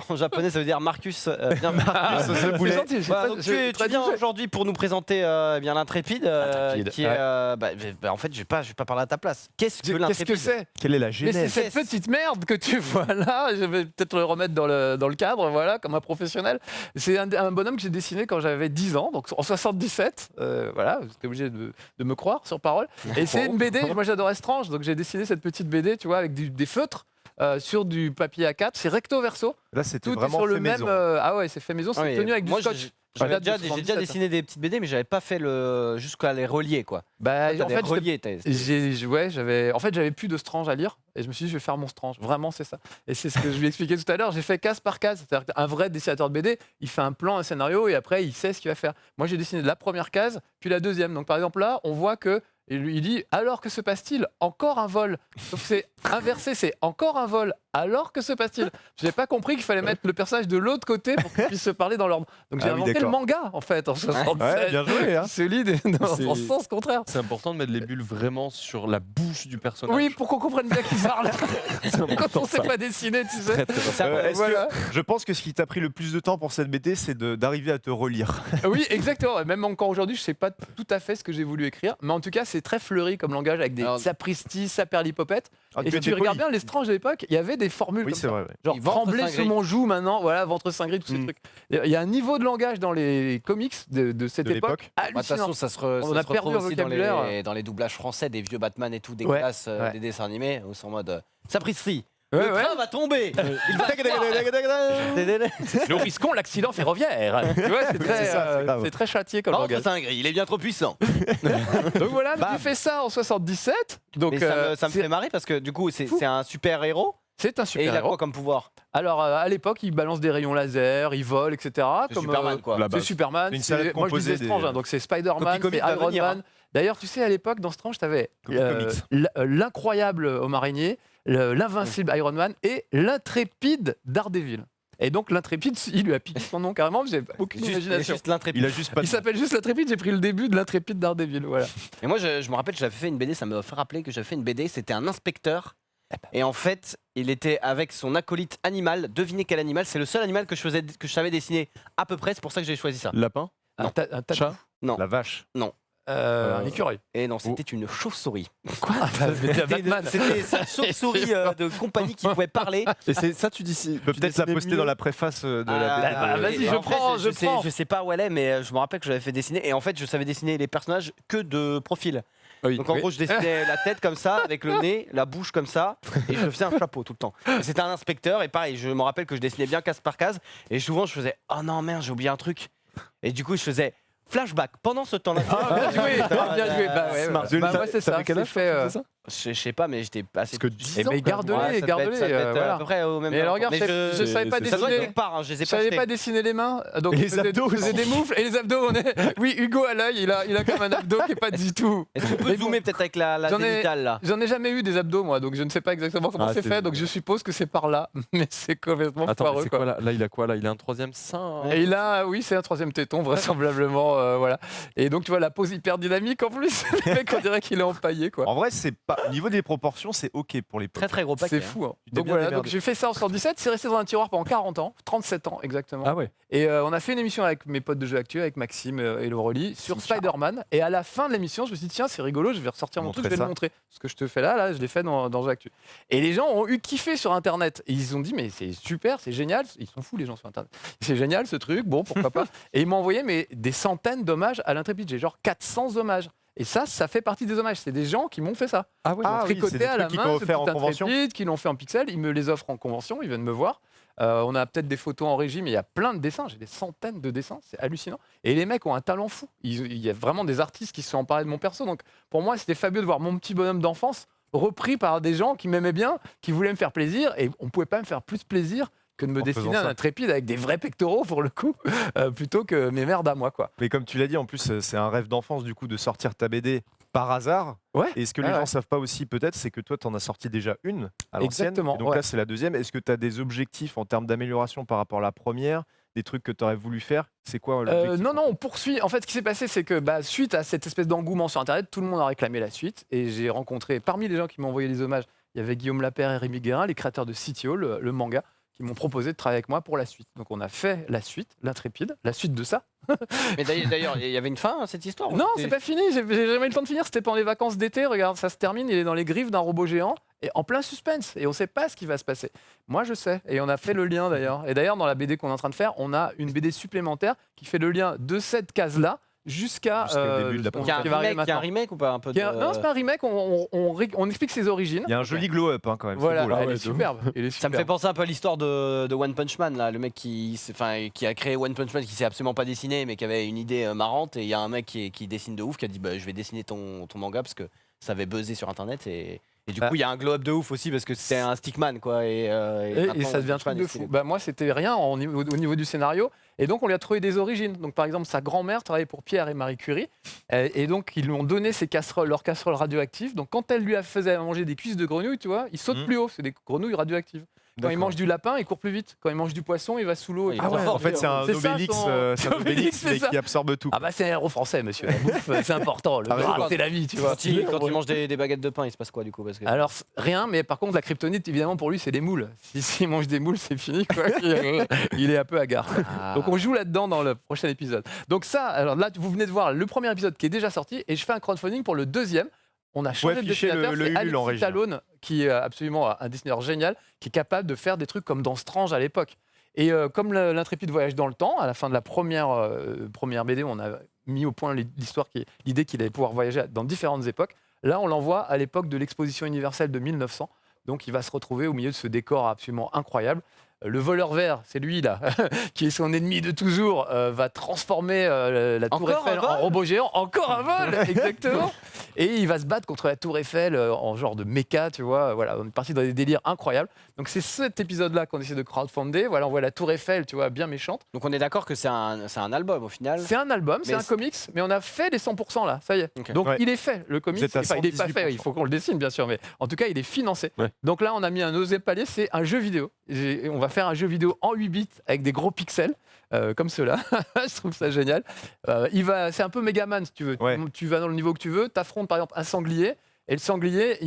En japonais, ça veut dire Marcus. Bien The Boulet. C'est gentil, j'ai Voilà, pas- donc j'ai tu pas viens dit- aujourd'hui pour nous présenter eh bien l'Intrépide, L'Intrépide, qui est. ouais. En fait, je vais pas parler à ta place. Qu'est-ce que Qu'est-ce l'Intrépide que c'est? Quelle est la Mais c'est genèse cette petite merde que tu vois là. Je vais peut-être le remettre dans le cadre, voilà, comme un professionnel. C'est un bonhomme que j'ai dessiné quand j'avais 10 ans, donc en 77. Voilà, vous êtes obligé de me croire sur parole. Et c'est une BD. Moi, j'adore Strange, donc j'ai dessiné cette petite BD, tu vois, avec des feutres. Sur du papier A4, c'est recto verso, Là, c'était tout est vraiment sur le fait même. maison. Ah ouais, c'est fait maison, c'est Ah oui, tenu avec du moi, scotch. J'avais date de déjà, j'ai déjà 77, dessiné des petites BD, mais j'avais pas fait le jusqu'à les relier quoi. Bah, T'as en des fait, j'étais- reliés, j'avais plus de Strange à lire et je me suis dit je vais faire mon Strange. Vraiment c'est ça. Et c'est ce que je lui expliquais tout à l'heure. J'ai fait case par case. C'est-à-dire qu'un vrai dessinateur de BD, il fait un plan, un scénario et après il sait ce qu'il va faire. Moi j'ai dessiné de la première case puis la deuxième. Donc par exemple là on voit que et lui il dit alors que se passe-t-il? Encore un vol. Sauf que c'est inversé, c'est encore un vol. Alors que se passe-t-il? J'ai pas compris qu'il fallait mettre le personnage de l'autre côté pour qu'ils puissent se parler dans l'ordre. Donc j'ai Ah oui, inventé le d'accord. manga en fait en 77. Ouais, bien joué. Hein. Solide et dans C'est- le sens contraire. C'est important de mettre les bulles vraiment sur la bouche du personnage. Oui, pour qu'on comprenne bien qui parle. Quand on sait pas dessiner, tu sais. Très très important. Est-ce Voilà. que- je pense que ce qui t'a pris le plus de temps pour cette BD, c'est d'arriver à te relire. Oui, exactement. Et même encore aujourd'hui, je sais pas tout à fait ce que j'ai voulu écrire, mais en tout cas, c'est très fleuri comme langage avec des Alors- sapristis, saperlipopette. Ah, Et si tu étais regardes poli. bien les Strange de l'époque, il y avait des formules Oui, comme c'est ça. vrai. ouais. Genre Et ventre trembler cinglé. sous mon joug maintenant, voilà, ventre cinglé, tous ces Mm. trucs. Il y a un niveau de langage dans les comics de cette De époque l'époque. Bah, de toute hallucinant. façon, ça se, On ça a se perdu retrouve un aussi dans vocabulaire. dans les doublages français des vieux Batman et tout, des Ouais, classes, ouais. des dessins animés, où c'est en mode sapristerie. Ouais, Le ouais. train va tomber. Il va Nous risquons l'accident ferroviaire. Tu vois, c'est très, C'est ça, c'est grave. c'est très châtié comme Ventre langage. cinglé, il est bien trop puissant. Donc voilà, Bam. tu fais ça en 77. Donc Mais ça me c'est- fait marrer parce que du coup, c'est Fou. un super héros. c'est un Et super il a héros. quoi comme pouvoir? Alors à l'époque, il balance des rayons laser, il vole, etc. C'est Comme Superman quoi. la c'est base. Superman. Une salade Moi je composée disais Strange, des- hein, donc c'est Spider-Man, Copy Comics c'est va Iron venir, Man. hein. D'ailleurs, tu sais, à l'époque, dans Strange, tu avais Copy Comics. l'incroyable homme araignée, l'invincible Iron Man et l'intrépide Daredevil. Et donc l'intrépide, il lui a piqué son nom carrément, j'ai aucune imagination. Juste l'intrépide. Il a juste pas. Il s'appelle juste l'intrépide, j'ai pris le début de l'intrépide Daredevil, voilà. Et moi, je me rappelle, j'avais fait une BD, ça m'a fait rappeler que j'avais fait une BD, c'était un inspecteur. Et en fait, il était avec son acolyte animal. Devinez quel animal? C'est le seul animal que je savais dessiner à peu près, c'est pour ça que j'ai choisi ça. Lapin. Un tatou. Chat. La vache. Un écureuil. Et non, c'était une chauve-souris. Quoi Batman. C'était sa chauve-souris de compagnie qui pouvait parler. Et c'est ça, tu dis. Tu peux peut-être la poster dans la préface de la BD. bah, vas-y, et je en fait, prends, je sais, prends. je sais pas où elle est, mais je me rappelle que j'avais fait dessiner. Et en fait, je savais dessiner les personnages que de profil. Oui. Donc en gros, je dessinais la tête comme ça, avec le nez, la bouche comme ça, et je faisais un chapeau tout le temps. Et c'était un inspecteur, et pareil, je me rappelle que je dessinais bien case par case, et souvent je faisais oh non merde, j'ai oublié un truc. Et du coup, je faisais flashback pendant ce temps-là. Ah, bien joué, bien joué. Bah, ouais, Smart. bah, moi, c'est ça. T'avais quel c'est âge fait, quand tu faisais ça Je sais pas, mais j'étais assez. Parce que petit. 10 ans, mais quand même. gardez-les, gardez-les. Ça devait être Voilà. à peu près au même. Mais alors, regarde, Mais je savais pas ça doit être dessiner. quelque part, hein, je les ai Je pas savais achetés. pas dessiner les mains, donc Et il les abdos faisait des aussi. moufles et les abdos. Oui, Hugo à l'œil, il a quand même un abdo qui est pas du tout. Est-ce qu'on peut Mais bon, zoomer peut-être avec la j'en ai- zénitale là? J'en ai jamais eu des abdos moi, donc je ne sais pas exactement comment Ah, c'est c'est- fait, donc je suppose que c'est par là, mais c'est complètement Attends, mais foireux c'est quoi. quoi là? Là, il a quoi là? Il a un troisième sein. Et là, oui, c'est un troisième téton, vraisemblablement, voilà. Et donc tu vois la pose hyper dynamique en plus, le mec on dirait qu'il est empaillé quoi. En vrai, c'est pas au niveau des proportions, c'est ok pour les Très très gros paquet. C'est fou. Hein. Tu t'es Donc bien voilà, démerdé. donc j'ai fait ça en 117, c'est resté dans un tiroir pendant 40 ans, 37 ans exactement. Ah ouais. Et on a fait une émission avec mes potes de jeux actuels, avec Maxime et Laurelie, sur Maxime Spider-Man. Et à la fin de l'émission, je me suis dit, tiens, c'est rigolo, je vais ressortir mon truc, je vais Montrer le ça. montrer. Ce que je te fais là, je l'ai fait dans Jeux Actu. Et les gens ont eu kiffé sur Internet. Et ils ont dit, mais c'est super, c'est génial. Ils sont fous, les gens sur Internet. C'est génial ce truc, bon, pourquoi pas. Et ils m'ont envoyé mais, des centaines d'hommages à l'Intrépide. J'ai genre 400 hommages. Et ça fait partie des hommages. C'est des gens qui m'ont fait ça. Ah ouais. Ah oui, Tricoté c'est des à la trucs main, qu'ils t'ont ce offert en petit convention. Intrépide, qui l'ont fait en pixels. Ils me les offrent en convention, ils viennent me voir. On a peut-être des photos en régie, mais il y a plein de dessins. J'ai des centaines de dessins, c'est hallucinant. Et les mecs ont un talent fou. Il y a vraiment des artistes qui se sont emparés de mon perso. Donc pour moi, c'était fabuleux de voir mon petit bonhomme d'enfance repris par des gens qui m'aimaient bien, qui voulaient me faire plaisir. Et on ne pouvait pas me faire plus plaisir que de me En dessiner faisant un ça. Intrépide avec des vrais pectoraux pour le coup, plutôt que mes merdes à moi. Quoi. Mais comme tu l'as dit, en plus, c'est un rêve d'enfance du coup de sortir ta BD par hasard. Ouais. Et ce que les Ouais, gens ouais. savent pas aussi peut-être, c'est que toi, tu en as sorti déjà une à l'ancienne. Exactement, Et donc ouais. là, c'est la deuxième. Est-ce que tu as des objectifs en termes d'amélioration par rapport à la première? Des trucs que tu aurais voulu faire? C'est quoi l'objectif? Non, on poursuit. En fait, ce qui s'est passé, c'est que suite à cette espèce d'engouement sur Internet, tout le monde a réclamé la suite. Et j'ai rencontré, parmi les gens qui m'ont envoyé les hommages, il y avait Guillaume Lapère et Rémi Guérin, les créateurs de CTO, le manga, qui m'ont proposé de travailler avec moi pour la suite. Donc on a fait la suite, l'Intrépide, la suite de ça. Mais d'ailleurs, il y avait une fin à cette histoire? ou Non, c'était- c'est pas fini, j'ai jamais eu le temps de finir. C'était pendant les vacances d'été. Regarde, ça se termine, il est dans les griffes d'un robot géant et en plein suspense. Et on sait pas ce qui va se passer. Moi, je sais. Et on a fait le lien d'ailleurs. Et d'ailleurs, dans la BD qu'on est en train de faire, on a une BD supplémentaire qui fait le lien de cette case-là jusqu'au Jusqu'au début de la Donc, il y a un qui va arriver remake, il y a un maintenant. remake ou pas un peu de... Non, c'est pas un remake, on explique ses origines. Il y a un joli glow-up hein, quand même. c'est Voilà, beau, là. elle Ouais, est de ouf. superbe. Elle est Ça me fait superbe. penser un peu à l'histoire de One Punch Man, là, le mec qui a créé One Punch Man, qui sait absolument pas dessiner, mais qui avait une idée marrante. Et il y a un mec qui dessine de ouf, qui a dit bah, je vais dessiner ton manga parce que ça avait buzzé sur Internet. Et du coup, il y a un glow-up de ouf aussi parce que c'était un stickman, quoi. Et maintenant, ça devient un One Punch Man truc de est fou. stylé. Moi, c'était rien au niveau du scénario. Et donc, on lui a trouvé des origines. Donc, par exemple, sa grand-mère travaillait pour Pierre et Marie Curie. Et donc, ils lui ont donné leurs casseroles radioactives. Donc, quand elle lui faisait manger des cuisses de grenouilles, tu vois, il saute Mhm. plus haut. C'est des grenouilles radioactives. Quand il D'accord. mange du lapin, il court plus vite. Quand il mange du poisson, il va sous l'eau. Ah ouais, En fait, c'est un C'est ça, Obélix, son- c'est un Obélix, c'est mais ça. qui absorbe tout. Ah bah c'est un héros français, monsieur. La bouffe, c'est important. Le Ah ouais, gras, d'accord. c'est la vie, tu vois. Quand il mange des baguettes de pain, il se passe quoi du coup parce que... Alors rien, mais par contre la kryptonite, évidemment pour lui c'est des moules. S'il mange des moules, c'est fini quoi. Il est un peu hagard. Ah. Donc on joue là-dedans dans le prochain épisode. Donc ça, alors là vous venez de voir le premier épisode qui est déjà sorti et je fais un crowdfunding pour le deuxième. On a changé de afficher dessinateur, le c'est Ulule en Alexis régie. Talon qui est absolument un dessinateur génial, qui est capable de faire des trucs comme dans Strange à l'époque. Et comme l'Intrépide voyage dans le temps, à la fin de la première BD, on a mis au point l'idée qu'il allait pouvoir voyager dans différentes époques. Là, on l'envoie à l'époque de l'exposition universelle de 1900. Donc, il va se retrouver au milieu de ce décor absolument incroyable. Le voleur vert, c'est lui là, qui est son ennemi de toujours, va transformer la Tour Encore un Eiffel vol en robot géant. Encore un vol, exactement. Et il va se battre contre la Tour Eiffel en genre de méca, tu vois. Voilà, on est parti dans des délires incroyables. Donc c'est cet épisode-là qu'on essaie de crowdfunder. Voilà, on voit la Tour Eiffel, tu vois, bien méchante. Donc on est d'accord que c'est un album au final. C'est un album, c'est Mais un comics, mais on a fait les 100% là, ça y est. Ok. Donc Ouais. il est fait, le comics. Vous êtes à Enfin, il n'est pas fait, 118%. il faut qu'on le dessine bien sûr, mais en tout cas il est financé. Ouais. Donc là on a mis un deuxième palier, c'est un jeu vidéo. On va faire un jeu vidéo en 8 bits avec des gros pixels. Comme ceux-là, je trouve ça génial. C'est un peu Megaman si tu veux. Ouais. Tu vas dans le niveau que tu veux, tu affrontes par exemple un sanglier, et le sanglier,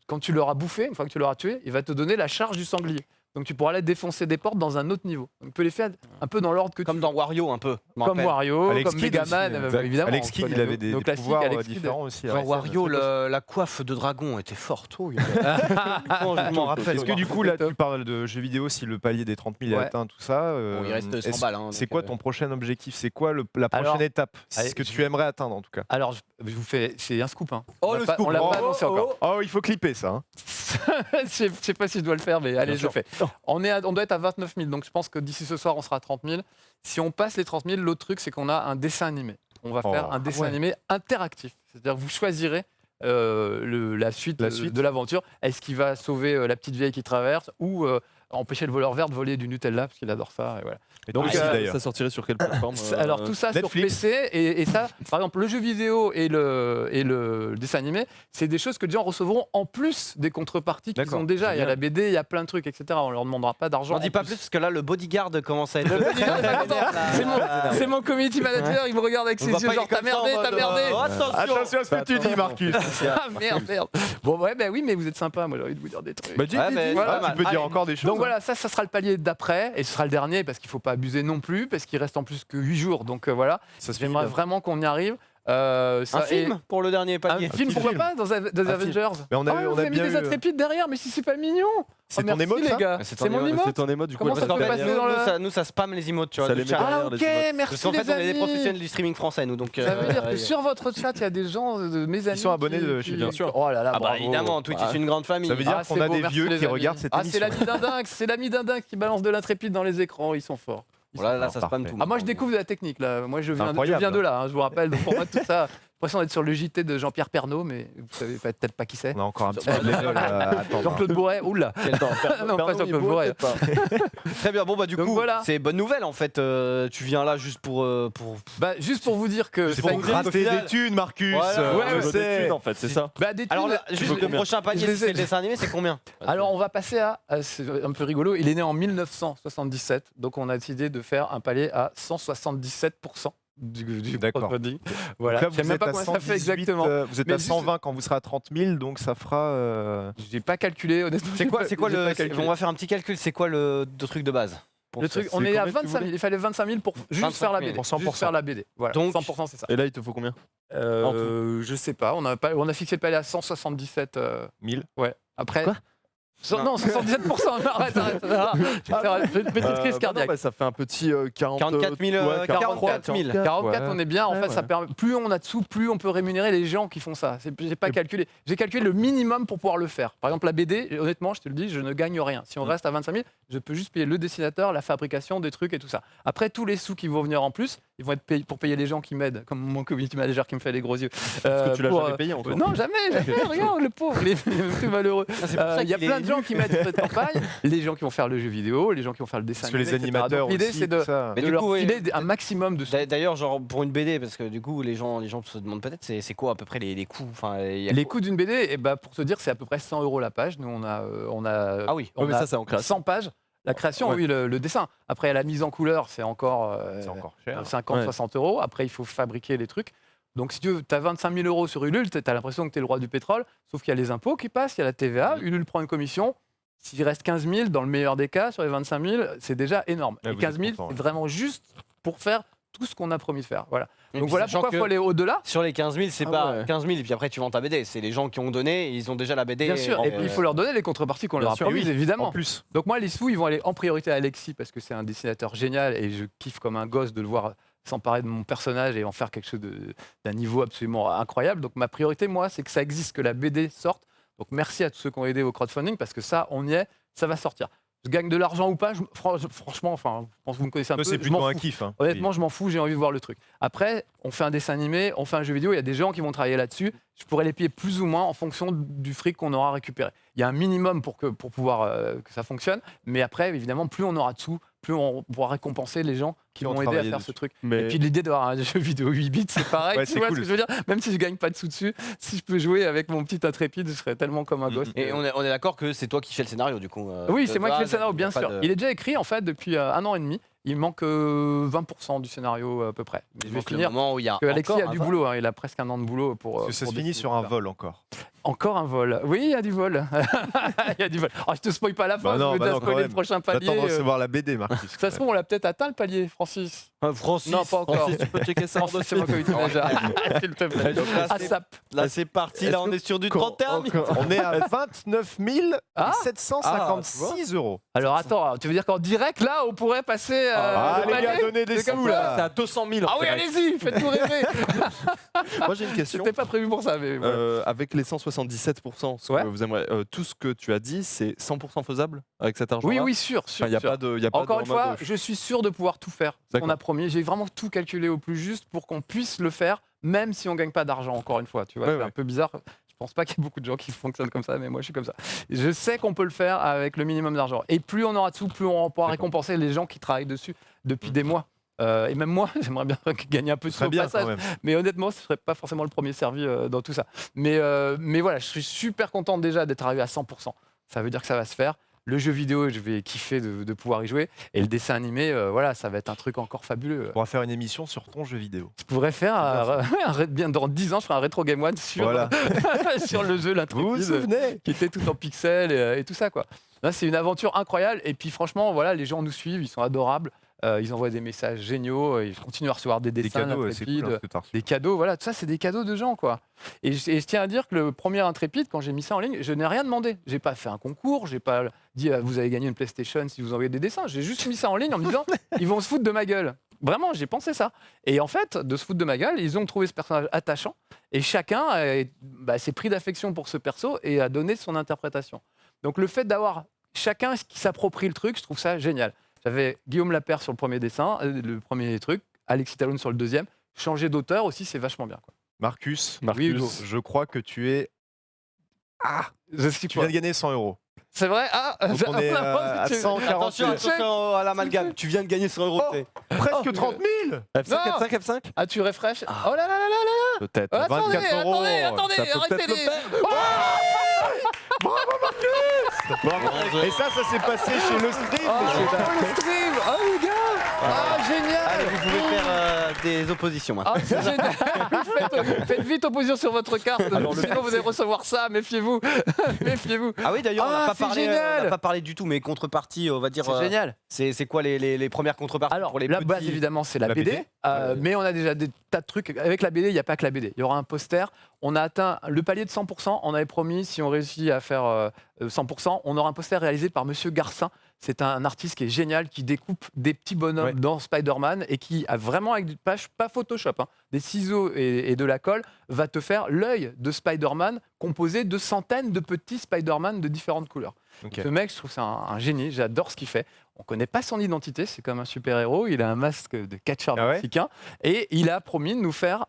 quand tu l'auras bouffé, une fois que tu l'auras tué, il va te donner la charge du sanglier. Donc tu pourras aller défoncer des portes dans un autre niveau. Donc, tu peux les faire un peu dans l'ordre que Comme tu dans Wario un peu. je me comme rappelle. Wario, Alex comme Kidd Megaman, aussi, évidemment. Alex on Kidd, il connaît avait nos des classiques, pouvoirs Alex Kidd. différents aussi. Dans ouais. Wario, la coiffe de dragon était forte. Oh, je m'en rappelle. Est-ce que du coup, là, tu parles de jeux vidéo, si le palier des 30 000 est Ouais. atteint, tout ça Bon, il reste 100 balles. hein, C'est donc, quoi ton prochain objectif? C'est quoi la prochaine Alors, étape? C'est allez, ce que tu aimerais atteindre en tout cas. Alors, je vous fais, c'est un scoop. Hein. Oh, On l'a le pas- scoop. On l'a pas Oh, annoncé encore. Oh, il faut clipper ça. hein. Je sais pas si je dois le faire, mais allez, je sûr. le fais. On doit être à 29 000, donc je pense que d'ici ce soir, on sera à 30 000. Si on passe les 30 000, l'autre truc, c'est qu'on a un dessin animé. On va faire Oh, un dessin ouais. animé interactif. C'est-à-dire que vous choisirez la suite de l'aventure. Est-ce qu'il va sauver la petite vieille qui traverse ou empêcher le voleur vert de voler du Nutella parce qu'il adore ça et voilà. Et Donc, toi aussi, d'ailleurs. Ça sortirait sur quelle plateforme Alors tout ça Netflix. sur PC et ça, par exemple le jeu vidéo et le dessin animé, c'est des choses que les gens recevront en plus des contreparties qu'ils D'accord, ont déjà. Il y a génial. la BD, il y a plein de trucs, etc. On leur demandera pas d'argent. J'en dis en pas plus parce que là, le bodyguard commence à être. C'est mon community manager, il me regarde avec ses yeux genre t'as merdé, t'as merdé. Attention à ce que tu dis, Marcus. Ah merde. Bon ouais bah oui mais vous êtes sympa, moi j'ai envie de vous dire des trucs. Bah, dis, Ouais, dis, mais dis. c'est Voilà, pas mal. tu peux dire Allez. encore des choses. Donc voilà, ça sera le palier d'après et ce sera le dernier parce qu'il faut pas abuser non plus parce qu'il reste en plus que 8 jours. Donc voilà, Ça se j'aimerais finit, vraiment qu'on y arrive. Un Ça- film pour le dernier Un palier. film, pourquoi pas, dans Avengers. Mais on a Ah, eu- on vous a avez mis bien des eu, intrépides derrière, mais si c'est pas mignon. C'est Oh, ton merci, émote, les ça gars. C'est C'est ton mon émote, émote. C'est ton émote du coup. Comment elle ça va peut se passer faire dans le- Nous, ça spam les emotes, tu vois. Ça le les met chat. derrière. Ah ok, les merci Parce qu'en les fait, on est des amis. professionnels du streaming français, nous. Donc, Ça veut dire que sur votre chat, il y a des gens, mes amis. sont abonnés chez Bien sûr. Oh là là, Ah bah bravo. évidemment, Twitch est une grande famille. Ça veut dire Ah, qu'on c'est a beau, des merci, vieux les qui amis. regardent cette Ah, émission. c'est l'ami d'Indingue qui balance de l'intrépide dans les écrans, ils sont forts. Voilà, là, ça Parfait. spam tout. Ah moi je découvre de la technique là, moi je viens incroyable. de là, hein, je vous rappelle, donc pour moi tout ça, j'ai l'impression d'être sur le JT de Jean-Pierre Pernaut, mais vous savez peut-être pas qui c'est. On a encore un petit peu de level à attendre. Jean-Claude Bourret, oula. Non, pas Jean-Claude Bourret. Très bien, bon bah du Donc coup, voilà. c'est bonne nouvelle en fait. Tu viens là juste pour. Bah juste pour vous dire que C'est ça pour existe. gratter final- des thunes, Marcus. Voilà. Ouais, je sais. en fait, c'est ça. Bah, des Alors thunes, là, juste le combien prochain Je palier, les c'est ai- le dessin animé, c'est combien Alors on va passer à c'est un peu rigolo, il est né en 1977, donc on a décidé de faire un palier à 177% du D'accord. crowdfunding. Voilà, Donc là, je sais vous même êtes pas à comment ça fait 118, exactement. vous êtes Mais à juste- 120 quand vous serez à 30 000, donc ça fera. J'ai pas calculé honnêtement. C'est quoi j'ai le. pas calculé. On va faire un petit calcul, c'est quoi le truc de base pour Le ça truc, on c'est est à combien que tu 25 000, il fallait 25 000 pour juste 25 faire la 000, BD. pour 100%. Juste faire la BD. Voilà, Donc- 100% c'est ça. Et là, il te faut combien Je sais pas, on a fixé le palier à 177 1000. Ouais. Après. Quoi Non, 77%. Arrête. Je vais faire une petite crise cardiaque. Ça fait un petit 40 44 000. ouais, 44 000. 44, Ouais. on est bien. En Ouais, fait, ouais. ça permet, plus on a de sous, plus on peut rémunérer les gens qui font ça. J'ai pas calculé. J'ai calculé le minimum pour pouvoir le faire. Par exemple, la BD, honnêtement, je te le dis, je ne gagne rien. Si on reste à 25 000, je peux juste payer le dessinateur, la fabrication des trucs et tout ça. Après, tous les sous qui vont venir en plus, ils vont être payés pour payer les gens qui m'aident, comme mon community manager qui me fait les gros yeux. Parce que tu l'as pour, jamais payé encore. Non, jamais. Regarde, le pauvre, il est plus malheureux. C'est pour ça Il y a qu'il plein est de gens élu. qui m'aident sur cette campagne, les gens qui vont faire le jeu vidéo, les gens qui vont faire le dessin Parce que les animé, etc. animateurs Donc, l'idée, aussi, c'est de, tout ça. Mais de du leur coup, oui. filer un maximum de sous. D'ailleurs, genre pour une BD, parce que du coup, les gens se demandent peut-être, c'est quoi à peu près les coûts enfin, il y a Les quoi coûts d'une BD, eh ben, pour te dire, c'est à peu près 100 € la page. Nous, on a Ah oui. on mais a ça, c'est en création. 100 pages. La création, Ouais. oui, le dessin. Après, la mise en couleur, c'est encore, C'est encore cher. 50, Ouais. 60 €. Après, il faut fabriquer les trucs. Donc, si tu as 25 000 € sur Ulule, tu as l'impression que tu es le roi du pétrole. Sauf qu'il y a les impôts qui passent, il y a la TVA. Ulule prend une commission. S'il reste 15 000, dans le meilleur des cas, sur les 25 000, c'est déjà énorme. Ouais, Et vous 15 êtes 000, content, c'est ouais. vraiment juste pour faire tout ce qu'on a promis de faire. Voilà. Et Donc puis, voilà sachant pourquoi il que faut aller au-delà. Sur les 15 000, c'est Ah pas ouais. 15 000 et puis après tu vends ta BD. C'est les gens qui ont donné, ils ont déjà la BD. Bien sûr. Et puis il faut leur donner les contreparties qu'on Bien leur a sûr, promises, oui. évidemment. En plus. Donc moi, les sous, ils vont aller en priorité à Alexis parce que c'est un dessinateur génial et je kiffe comme un gosse de le voir s'emparer de mon personnage et en faire quelque chose d'un niveau absolument incroyable. Donc ma priorité, moi, c'est que ça existe, que la BD sorte. Donc merci à tous ceux qui ont aidé au crowdfunding parce que ça, on y est, ça va sortir. Je gagne de l'argent ou pas, franchement, enfin, je pense que vous me connaissez un peu. C'est je m'en plutôt un fous. kiff. hein. Honnêtement, je m'en fous, j'ai envie de voir le truc. Après, on fait un dessin animé, on fait un jeu vidéo, il y a des gens qui vont travailler là-dessus. Je pourrais les payer plus ou moins en fonction du fric qu'on aura récupéré. Il y a un minimum pour pouvoir que ça fonctionne, mais après, évidemment, plus on aura de sous, plus on pourra récompenser les gens qui Qui ont m'ont aidé à travaillé faire dessus. ce truc. Mais Et puis l'idée d'avoir un jeu vidéo 8 bits, c'est pareil. Ouais, tu c'est vois cool. ce que je veux dire? Même si je gagne pas de sous dessus, si je peux jouer avec mon petit intrépide, je serais tellement comme un gosse. Et on est d'accord que c'est toi qui fais le scénario du coup. Oui, de c'est moi qui A fais à le Z, scénario, y a bien pas sûr. de- Il est déjà écrit en fait depuis 1 an et demi. Il manque 20% du scénario à peu près. Mais je vais Donc, le finir. moment où il y a Que Alexis encore a un du vol. boulot, hein, il a presque 1 an de boulot pour. Parce que ça pour se finit dessiner sur tout un ça. vol encore. Encore un vol. Oui, il y a du vol. Il y a du vol. Oh, je te spoil pas la fin, Bah non, je veux bah déjà non, quand spoiler le même. prochain palier. J'attends de recevoir la BD, Marcus. Ça se trouve, on l'a peut-être atteint le palier, Francis. Francis. Non, pas encore. Francis, tu peux checker ça. Francis, c'est moi qui S'il te plaît. Donc là, Ah, c'est- ça. Là c'est parti, là on est sur du 31 000. On est à 29 Ah. 756 €. Alors attends, tu veux dire qu'en direct, là, on pourrait passer. Ah, le les gars, palier donnez des C'est comme sous, ça. là. C'est à 200 000. Ah oui, allez-y, faites-nous rêver. Moi, j'ai une question. C'était pas prévu pour ça, mais. voilà. Avec les 177%, ce Ouais. que vous aimeriez, tout ce que tu as dit, c'est 100% faisable avec cet argent? Oui, oui, sûr. Il n'y a sûr. pas de. Y a pas Encore de, une en mode, fois, je suis sûr de pouvoir tout faire. Ce qu'on D'accord. a promis. J'ai vraiment tout calculé au plus juste pour qu'on puisse le faire, même si on gagne pas d'argent. Encore une fois, tu vois, Ouais, c'est ouais. un peu bizarre. Je Je pense pas qu'il y ait beaucoup de gens qui fonctionnent comme ça, mais moi je suis comme ça. Je sais qu'on peut le faire avec le minimum d'argent. Et plus on aura de sous, plus on pourra récompenser les gens qui travaillent dessus depuis des mois. Et même moi, j'aimerais bien gagner un peu de sous Très au bien passage. quand même. Mais honnêtement, ce ne serait pas forcément le premier servi dans tout ça. Mais voilà, je suis super content déjà d'être arrivé à 100%. Ça veut dire que ça va se faire. Le jeu vidéo, je vais kiffer de pouvoir y jouer. Et le dessin animé, voilà, ça va être un truc encore fabuleux. On pourra faire une émission sur ton jeu vidéo. Je pourrais faire bien dans 10 ans, je ferai un Retro Game One sur, Voilà. sur le jeu Vous vous L'Intrépide, souvenez? qui était tout en pixels et tout ça, quoi. Là, c'est une aventure incroyable. Et puis franchement, voilà, les gens nous suivent, ils sont adorables. Ils envoient des messages géniaux, ils continuent à recevoir des Des dessins cadeaux, c'est L'Intrépide, cool hein, ce que t'as reçu. des cadeaux, voilà, tout ça c'est des cadeaux de gens, quoi. Et je tiens à dire que le premier Intrépide, quand j'ai mis ça en ligne, je n'ai rien demandé. J'ai pas fait un concours, j'ai pas dit vous allez gagner une PlayStation si vous envoyez des dessins. J'ai juste mis ça en ligne en me disant ils vont se foutre de ma gueule. Vraiment, j'ai pensé ça. Et en fait, de se foutre de ma gueule, ils ont trouvé ce personnage attachant et chacun s'est pris d'affection pour ce perso et a donné son interprétation. Donc le fait d'avoir chacun qui s'approprie le truc, je trouve ça génial. J'avais Guillaume Lapère sur le premier dessin, le premier truc, Alexis Talon sur le deuxième. Changer d'auteur aussi, c'est vachement bien, quoi. Marcus, Oui, Hugo. je crois que tu es. Je suis Tu viens de gagner 100 €. C'est vrai. Donc on est à 140 Attention, 000. attention à l'amalgame. Tu viens de gagner 100 €. Oh, presque 30 000. F5, Non. F5, F5 Ah, tu refresh. Oh là là là là. Peut-être. Attendez, 24 €, attendez, ça peut arrêtez peut-être le les. faire. Et ça s'est passé chez le stream. Oh, monsieur. le stream. Oh les gars. Ah, génial. Allez, vous pouvez faire des oppositions maintenant. Ah, c'est génial. Faites vite opposition sur votre carte. Alors, Sinon, vous allez recevoir ça. Méfiez-vous. Méfiez-vous. Ah oui, d'ailleurs, Ah, on c'est n'a génial. pas parlé du tout, mais contrepartie, on va dire. C'est génial. C'est quoi les premières contreparties Alors, pour les la petits base, évidemment, c'est la La BD. BD. Mais on a déjà des tas de trucs. Avec la BD, il n'y a pas que la BD. Il y aura un poster. On a atteint le palier de 100%. On avait promis, si on réussit à faire 100%, on aura un poster réalisé par Monsieur Garcin. C'est un artiste qui est génial, qui découpe des petits bonhommes Ouais. dans Spider-Man et qui a vraiment, avec des pages, pas Photoshop, hein, des ciseaux et de la colle, va te faire l'œil de Spider-Man composé de centaines de petits Spider-Man de différentes couleurs. Ok. Ce mec, je trouve ça un génie, j'adore ce qu'il fait. On ne connaît pas son identité, c'est comme un super-héros, il a un masque de catcheur Ah ouais mexicain et il a promis de nous faire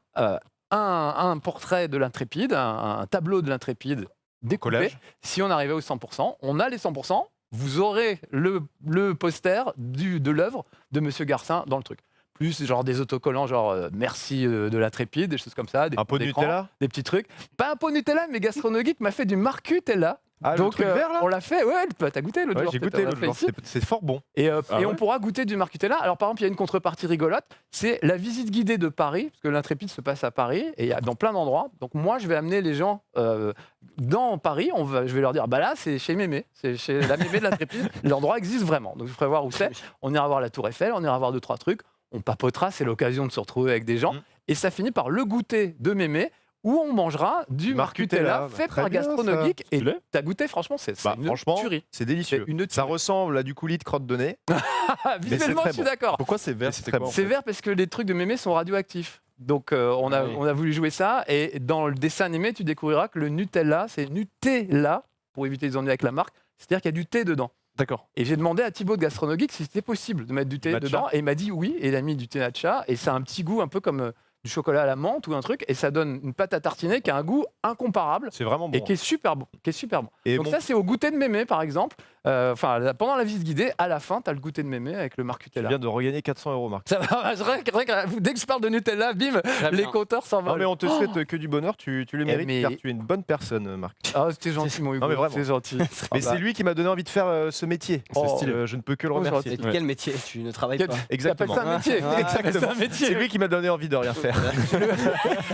un portrait de l'Intrépide, un tableau de l'Intrépide découpé. Collage. Si on arrivait aux 100%, on a les 100%, vous aurez le poster de l'œuvre de Monsieur Garcin dans le truc. Plus genre des autocollants, genre merci de l'Intrépide, des choses comme ça, des Un pot de d'écran, Nutella. des petits trucs. Pas un pot Nutella, mais Gastronogeek m'a fait du Marcutella. Ah, le truc vert là. on l'a fait, ouais, t'as goûté l'autre Ouais, jour. j'ai peut-être, goûté on l'a l'autre fait jour. ici. C'est fort bon. Et Ah on ouais pourra goûter du Marcutella. Alors par exemple, il y a une contrepartie rigolote, c'est la visite guidée de Paris, parce que l'Intrépide se passe à Paris, et il y a dans plein d'endroits. Donc moi, je vais amener les gens dans Paris, je vais leur dire, bah là, c'est chez Mémé, c'est chez la Mémé de l'Intrépide. L'endroit existe vraiment, donc je ferai voir où c'est. On ira voir la Tour Eiffel, on ira voir 2-3 trucs, on papotera, c'est l'occasion de se retrouver avec des gens. Et ça finit par le goûter de Mémé, où on mangera du Marcutella Marcutella, fait très par bien, Gastronogeek. ça. Et Tu l'as t'as goûté, franchement, c'est Bah, une franchement, tuerie. c'est délicieux. C'est une Ça tuerie. ressemble à du coulis de crotte de nez. Visuellement, très je suis bon. d'accord. Pourquoi c'est vert C'est C'était très quoi, bon. en C'est fait vert parce que les trucs de Mémé sont radioactifs. Donc on a voulu jouer ça. Et dans le dessin animé, tu découvriras que le Nutella, c'est Nutella, pour éviter les ennuis avec la marque. C'est-à-dire qu'il y a du thé dedans. D'accord. Et j'ai demandé à Thibaut de Gastronogeek si c'était possible de mettre du thé Matcha. dedans. Et il m'a dit oui. Et il a mis du thé matcha. Et ça a un petit goût un peu comme du chocolat à la menthe ou un truc. Et ça donne une pâte à tartiner qui a un goût incomparable. C'est vraiment bon. Et qui est super bon. Et Donc mon- ça, c'est au goûter de Mémé, par exemple. Pendant la visite guidée, à la fin, tu as le goûter de Mémé avec le tu Marcutella. viens de regagner 400 €, Marc. Ça va, c'est vrai que dès que je parle de Nutella, bim, Très les bien. compteurs s'en Non vont. mais on te souhaite que du bonheur, tu le mérites mais- car tu es une bonne personne, Marc. Ah, c'était gentil, mon Hugo. Non, mais vraiment. C'est gentil. Mais c'est lui qui m'a donné envie de faire ce métier. Oh. Je ne peux que le Oh, remercier. Et quel métier tu ne travailles pas? Exactement. Ça un métier. Ouais, Exactement. C'est un métier. C'est lui qui m'a donné envie de rien faire.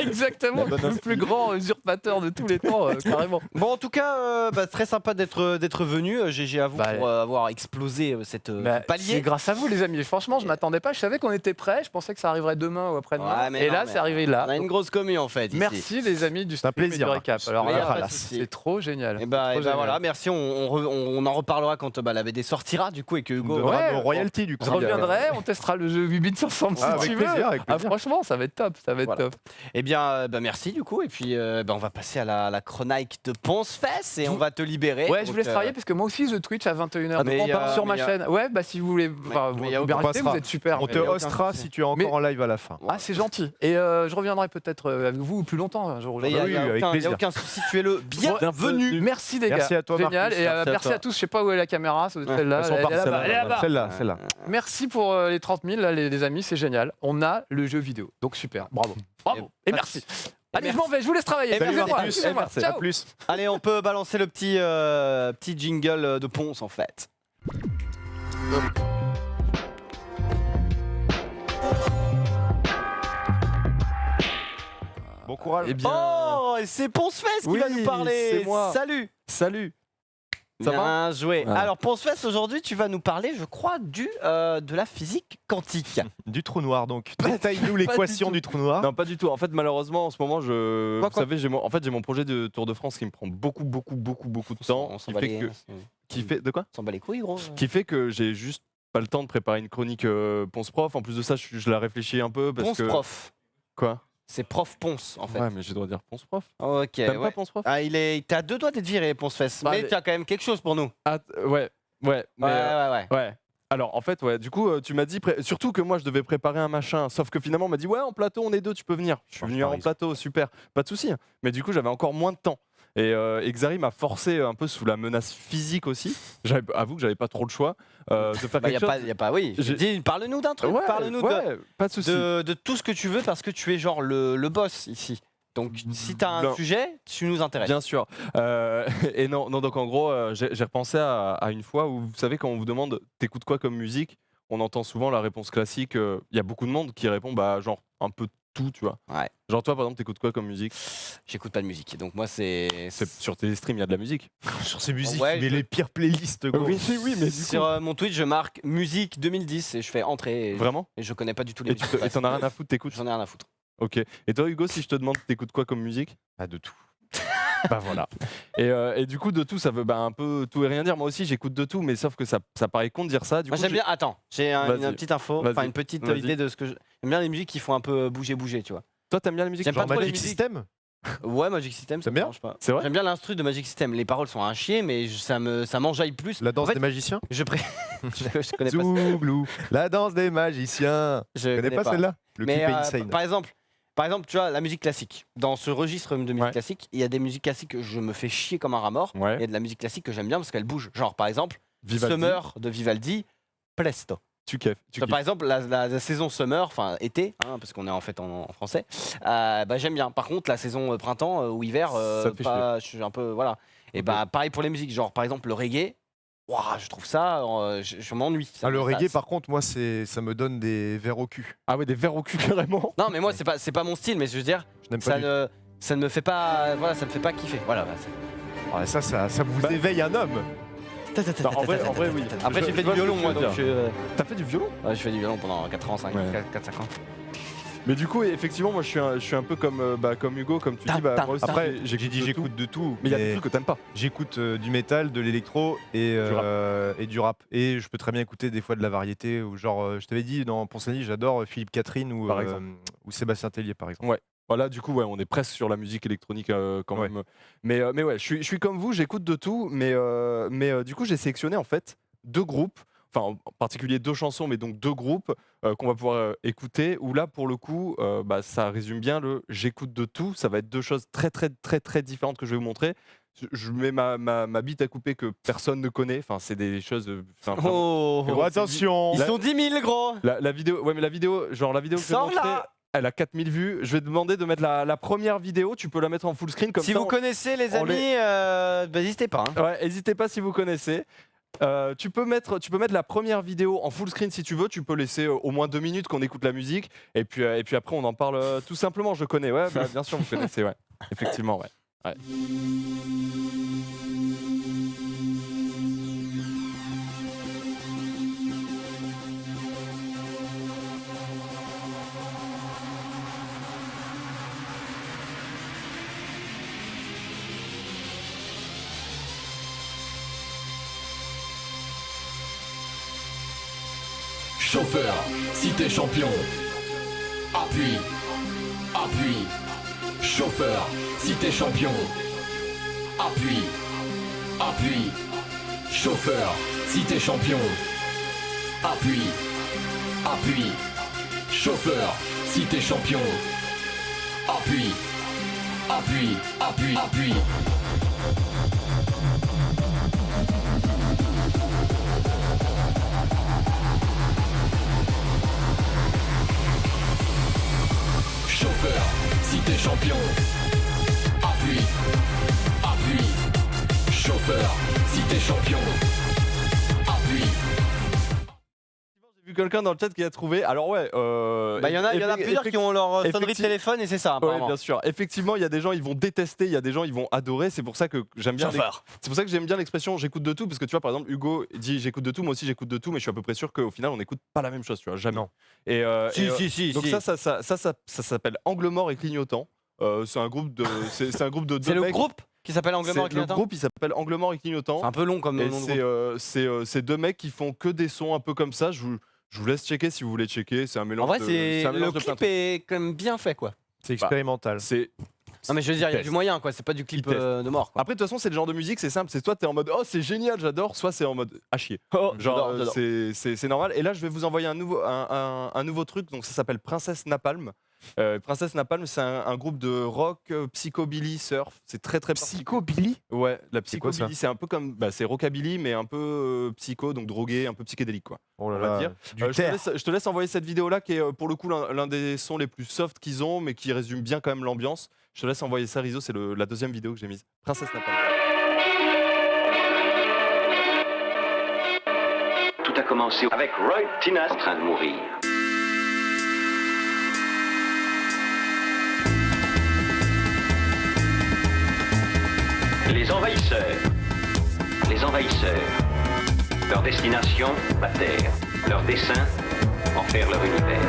Exactement. Le plus grand usurpateur de tous les temps, carrément. Bon, en tout cas, très sympa d'être venu. GG à vous Bah, pour avoir explosé cette Bah, c'est palier. grâce à vous, les amis. Franchement, je m'attendais pas. Je savais qu'on était prêts. Je pensais que ça arriverait demain ou après-demain. Ouais, mais Et non, là, mais c'est arrivé là. On a une grosse commu en fait. ici. Merci, les amis du C'est un stream et plaisir, du récap. Marcus. Alors Mais y a là, pas de souci. c'est trop génial. Et bah, Trop génial. voilà, merci. On en reparlera quand la BD sortira du coup et que On Hugo. devra Ouais, nos royalties du coup. Je reviendrai. On testera le jeu 8 bits ensemble Ah, si avec tu veux. plaisir, avec Ah, plaisir. franchement, ça va être top. top, ça va être Voilà. top. Eh bien, merci du coup. Et puis, on va passer à la chronique de Ponce Fest et on va te libérer. Ouais, je Donc, vous laisse travailler parce que moi aussi je Twitch à 21h Ah, mais sur ma mais chaîne. Ouais, bah si vous voulez enfin, mais y a vous aucun- rester, passera. vous êtes super. On mais te y a aucun hostera souci. si tu es encore Mais- en live à la fin. Ah, c'est gentil. Et je reviendrai peut-être avec vous plus longtemps un jour. Mais il n'y a, oui, y a avec aucun, y a plaisir. aucun souci, tu es le bienvenu. Merci les gars. Merci à toi, Génial. Marcus. Et Merci à merci toi. à tous. Je sais pas où est la caméra. Ça doit être celle-là. Elles sont Elle est parties, là-bas. Elle est là-bas. Celle-là. Merci pour les 30 000, là, les amis, c'est génial. On a le jeu vidéo. Donc super. Bravo. Bravo. Et merci. Allez, je m'en vais, je vous laisse travailler. Salut, Excusez-moi, Marcus. excusez-moi. À Ciao. plus. Allez, on peut balancer le petit jingle de Ponce en fait. Bon courage. Eh bien, Oh, et c'est Ponce Fest qui va Oui, nous parler. c'est moi. Salut. salut. Ça va Bien joué. Voilà. Alors Ponce Fest aujourd'hui, tu vas nous parler, je crois, de la physique quantique. Du trou noir donc. Détaille-nous l'équation du trou noir. Non, pas du tout. En fait, malheureusement, en ce moment, Quoi vous savez, j'ai mon projet de Tour de France qui me prend beaucoup de temps. On s'en Qui bat fait les- que, qui fait de quoi on s'en bat les couilles, gros. Qui fait que j'ai juste pas le temps de préparer une chronique Ponce Prof. En plus de ça, je la réfléchis un peu parce Ponce que prof. quoi C'est prof Ponce en fait. Ouais, mais je dois dire Ponce Prof. Ok. T'aimes Ouais. pas Ponce Prof Ah, t'es à deux doigts d'être viré, Ponce Fest. Bah, mais mais- tu as quand même quelque chose pour nous. Ah, ouais, mais Ouais. ouais. Alors en fait, ouais, du coup, tu m'as dit, surtout que moi je devais préparer un machin, sauf que finalement on m'a dit, ouais, en plateau on est deux, tu peux venir. Je suis venu en plateau, super, pas de souci. Mais du coup, j'avais encore moins de temps. Et Xari m'a forcé un peu sous la menace physique aussi. Avoue que j'avais pas trop le choix de faire Bah, quelque chose. y a pas, oui. J'ai- Dis, parle-nous d'un truc. Ouais, Parle-nous ouais, pas de souci. de tout ce que tu veux parce que tu es genre le boss ici. Donc si t'as un Non. sujet, tu nous intéresses. Bien sûr. Et non, donc en gros, j'ai repensé à une fois où, vous savez, quand on vous demande t'écoutes quoi comme musique, on entend souvent la réponse classique. Il y a beaucoup de monde qui répond, bah, genre un peu tout, tu vois. Ouais. Genre toi, par exemple, t'écoutes quoi comme musique? J'écoute pas de musique. Donc moi c'est Sur tes streams, il y a de la musique. Sur ces musiques, Ouais, mais je- les pires playlists gros. Oui, mais du sur mon Twitch, je marque musique 2010 et je fais entrer. Et, Vraiment? et je connais pas du tout les Et musiques. t'en as rien à foutre, t'écoutes? J'en ai rien à foutre. Ok. Et toi, Hugo, si je te demande t'écoutes quoi comme musique? Pas de tout. Bah voilà. Et du coup, de tout, ça veut un peu tout et rien dire. Moi aussi, j'écoute de tout, mais sauf que ça paraît con de dire ça. Du Moi coup, j'aime bien. Attends, j'ai Vas-y. une petite info, enfin Vas-y. une petite Vas-y. idée de ce que j'aime bien les musiques qui font un peu bouger, tu vois. Toi, t'aimes bien la musique? J'aime Genre pas trop les Magic musiques. System. Ouais, Magic System, ça T'aimes me bien dérange pas. C'est vrai? J'aime bien l'instru de Magic System. Les paroles sont un chier, mais ça m'enjaille plus. La danse En fait, des magiciens. Je connais pas. Zouglou. La danse des magiciens. Je Tu connais pas celle-là? Le Mais clip est insane. par exemple, tu vois, la musique classique. Dans ce registre de musique Ouais. classique, il y a des musiques classiques que je me fais chier comme un rat mort. Ouais. Il y a de la musique classique que j'aime bien parce qu'elle bouge. Genre, par exemple, Vivaldi. Summer de Vivaldi, Presto. Tu kiffes. Par exemple, la saison Summer, enfin été, hein, parce qu'on est en fait en français, bah, j'aime bien. Par contre, la saison printemps ou hiver, Ça te fait je suis un peu. Voilà. Et Ok. bah, pareil pour les musiques. Genre, par exemple, le reggae. Ouah, je trouve ça, je m'ennuie. Ça Ah, le me- reggae, ça- par contre, moi, ça me donne des verres au cul. Ah ouais, des verres au cul carrément. Non, mais moi, c'est pas mon style, mais je veux dire, Je n'aime pas ça du tout. ça ne me fait pas, voilà, ça me fait pas kiffer. Voilà. Ah, ça vous éveille un homme. En vrai, oui. Après, Je j'ai fait du vois ce que violon, tu moi, veux donc. dire. T'as fait du violon? Ouais, je fais du violon pendant 4 ans, 5 Ouais. 4-5 ans. Mais du coup, effectivement, moi, je suis un peu comme Hugo, comme tu dis. Moi aussi, Après, j'ai j'écoute dit de tout. j'écoute de tout. Mais il y a des trucs que t'aimes pas. J'écoute du métal, de l'électro et du rap. Et je peux très bien écouter des fois de la variété. Ou genre, je t'avais dit dans Ponsani, j'adore Philippe Catherine Par exemple. ou Sébastien Tellier, par exemple. Ouais. Voilà, du coup, ouais, on est presque sur la musique électronique quand Ouais. même. Mais ouais, je suis comme vous, j'écoute de tout. Mais du coup, j'ai sélectionné en fait 2 groupes. Enfin, en particulier 2 chansons, mais donc 2 groupes qu'on va pouvoir écouter. Où là, pour le coup, ça résume bien le j'écoute de tout. Ça va être 2 choses très différentes que je vais vous montrer. Je mets ma bite à couper que personne ne connaît. Enfin, c'est des choses. Enfin, vraiment. Oh, Gros, attention. Ils sont 10 000, gros. La vidéo, ouais, mais la vidéo que je vais Sors montrer, là. elle a 4000 vues. Je vais te demander de mettre la première vidéo. Tu peux la mettre en full screen comme Si ça. vous connaissez, les on amis, bah, n'hésitez pas. hein. Ouais, n'hésitez pas si vous connaissez. Tu peux mettre la première vidéo en full screen si tu veux. Tu peux laisser au moins 2 minutes qu'on écoute la musique. Et puis après, on en parle tout simplement. Je connais, ouais, bah, bien sûr, vous connaissez, ouais. Effectivement, ouais. Ouais. Chauffeur, si t'es champion, appuie. Appuie. Chauffeur, si t'es champion. Appuie. Appuie. Chauffeur, si t'es champion. Appuie. Appuie. Chauffeur, si t'es champion. Appuie. Appuie. Appuie. Appuie. Chauffeur, si t'es champion. Appuie. Appuie. Chauffeur, si t'es champion. Appuie. J'ai vu quelqu'un dans le chat qui a trouvé. Alors ouais. Bah, il y en a plusieurs qui ont leur sonnerie de effectivement- téléphone et c'est ça, Ouais, apparemment. bien sûr. Effectivement, il y a des gens ils vont détester, il y a des gens ils vont adorer. C'est pour ça que j'aime bien. C'est pour ça que j'aime bien l'expression j'écoute de tout parce que tu vois par exemple Hugo dit j'écoute de tout, moi aussi j'écoute de tout, mais je suis à peu près sûr qu'au final on n'écoute pas la même chose, tu vois, jamais. Non. Et, Si. donc ça s'appelle Angle mort et clignotant. C'est un groupe de c'est un groupe de deux C'est le mecs. groupe qui s'appelle Angle Mort et Le Clignotant. groupe il s'appelle Angle mort et clignotant. C'est un peu long comme Et nom de groupe. c'est deux mecs qui font que des sons un peu comme ça. Je vous laisse checker si vous voulez checker. C'est un mélange. En vrai, c'est un le mélange de plein clip de est quand même bien fait, quoi. C'est expérimental. trucs. C'est Non, mais je veux dire, il y a teste. du moyen, quoi. C'est pas du clip Il teste. de mort, quoi. Après, de toute façon, c'est le genre de musique, c'est simple. C'est soit t'es en mode oh, c'est génial, j'adore, soit c'est en mode à chier. Oh, Genre, j'adore. c'est normal. Et là, je vais vous envoyer un nouveau truc. Donc, ça s'appelle Princesse Napalm. Princesse Napalm, c'est un groupe de rock, psychobilly, surf. C'est très très particulier. Psychobilly. Ouais, la C'est quoi, psychobilly, ça c'est un peu comme c'est rockabilly, mais un peu psycho, donc drogué, un peu psychédélique, quoi. Oh là On va là. dire. Du Je terre. te laisse envoyer cette vidéo-là, qui est pour le coup l'un des sons les plus soft qu'ils ont, mais qui résume bien quand même l'ambiance. Je te laisse envoyer ça, Rizzo. C'est la deuxième vidéo que j'ai mise. Princesse Napalm. Tout a commencé avec Roy Tinas en train de mourir. Les envahisseurs. Les envahisseurs. Leur destination, la Terre. Leur dessein, en faire leur univers.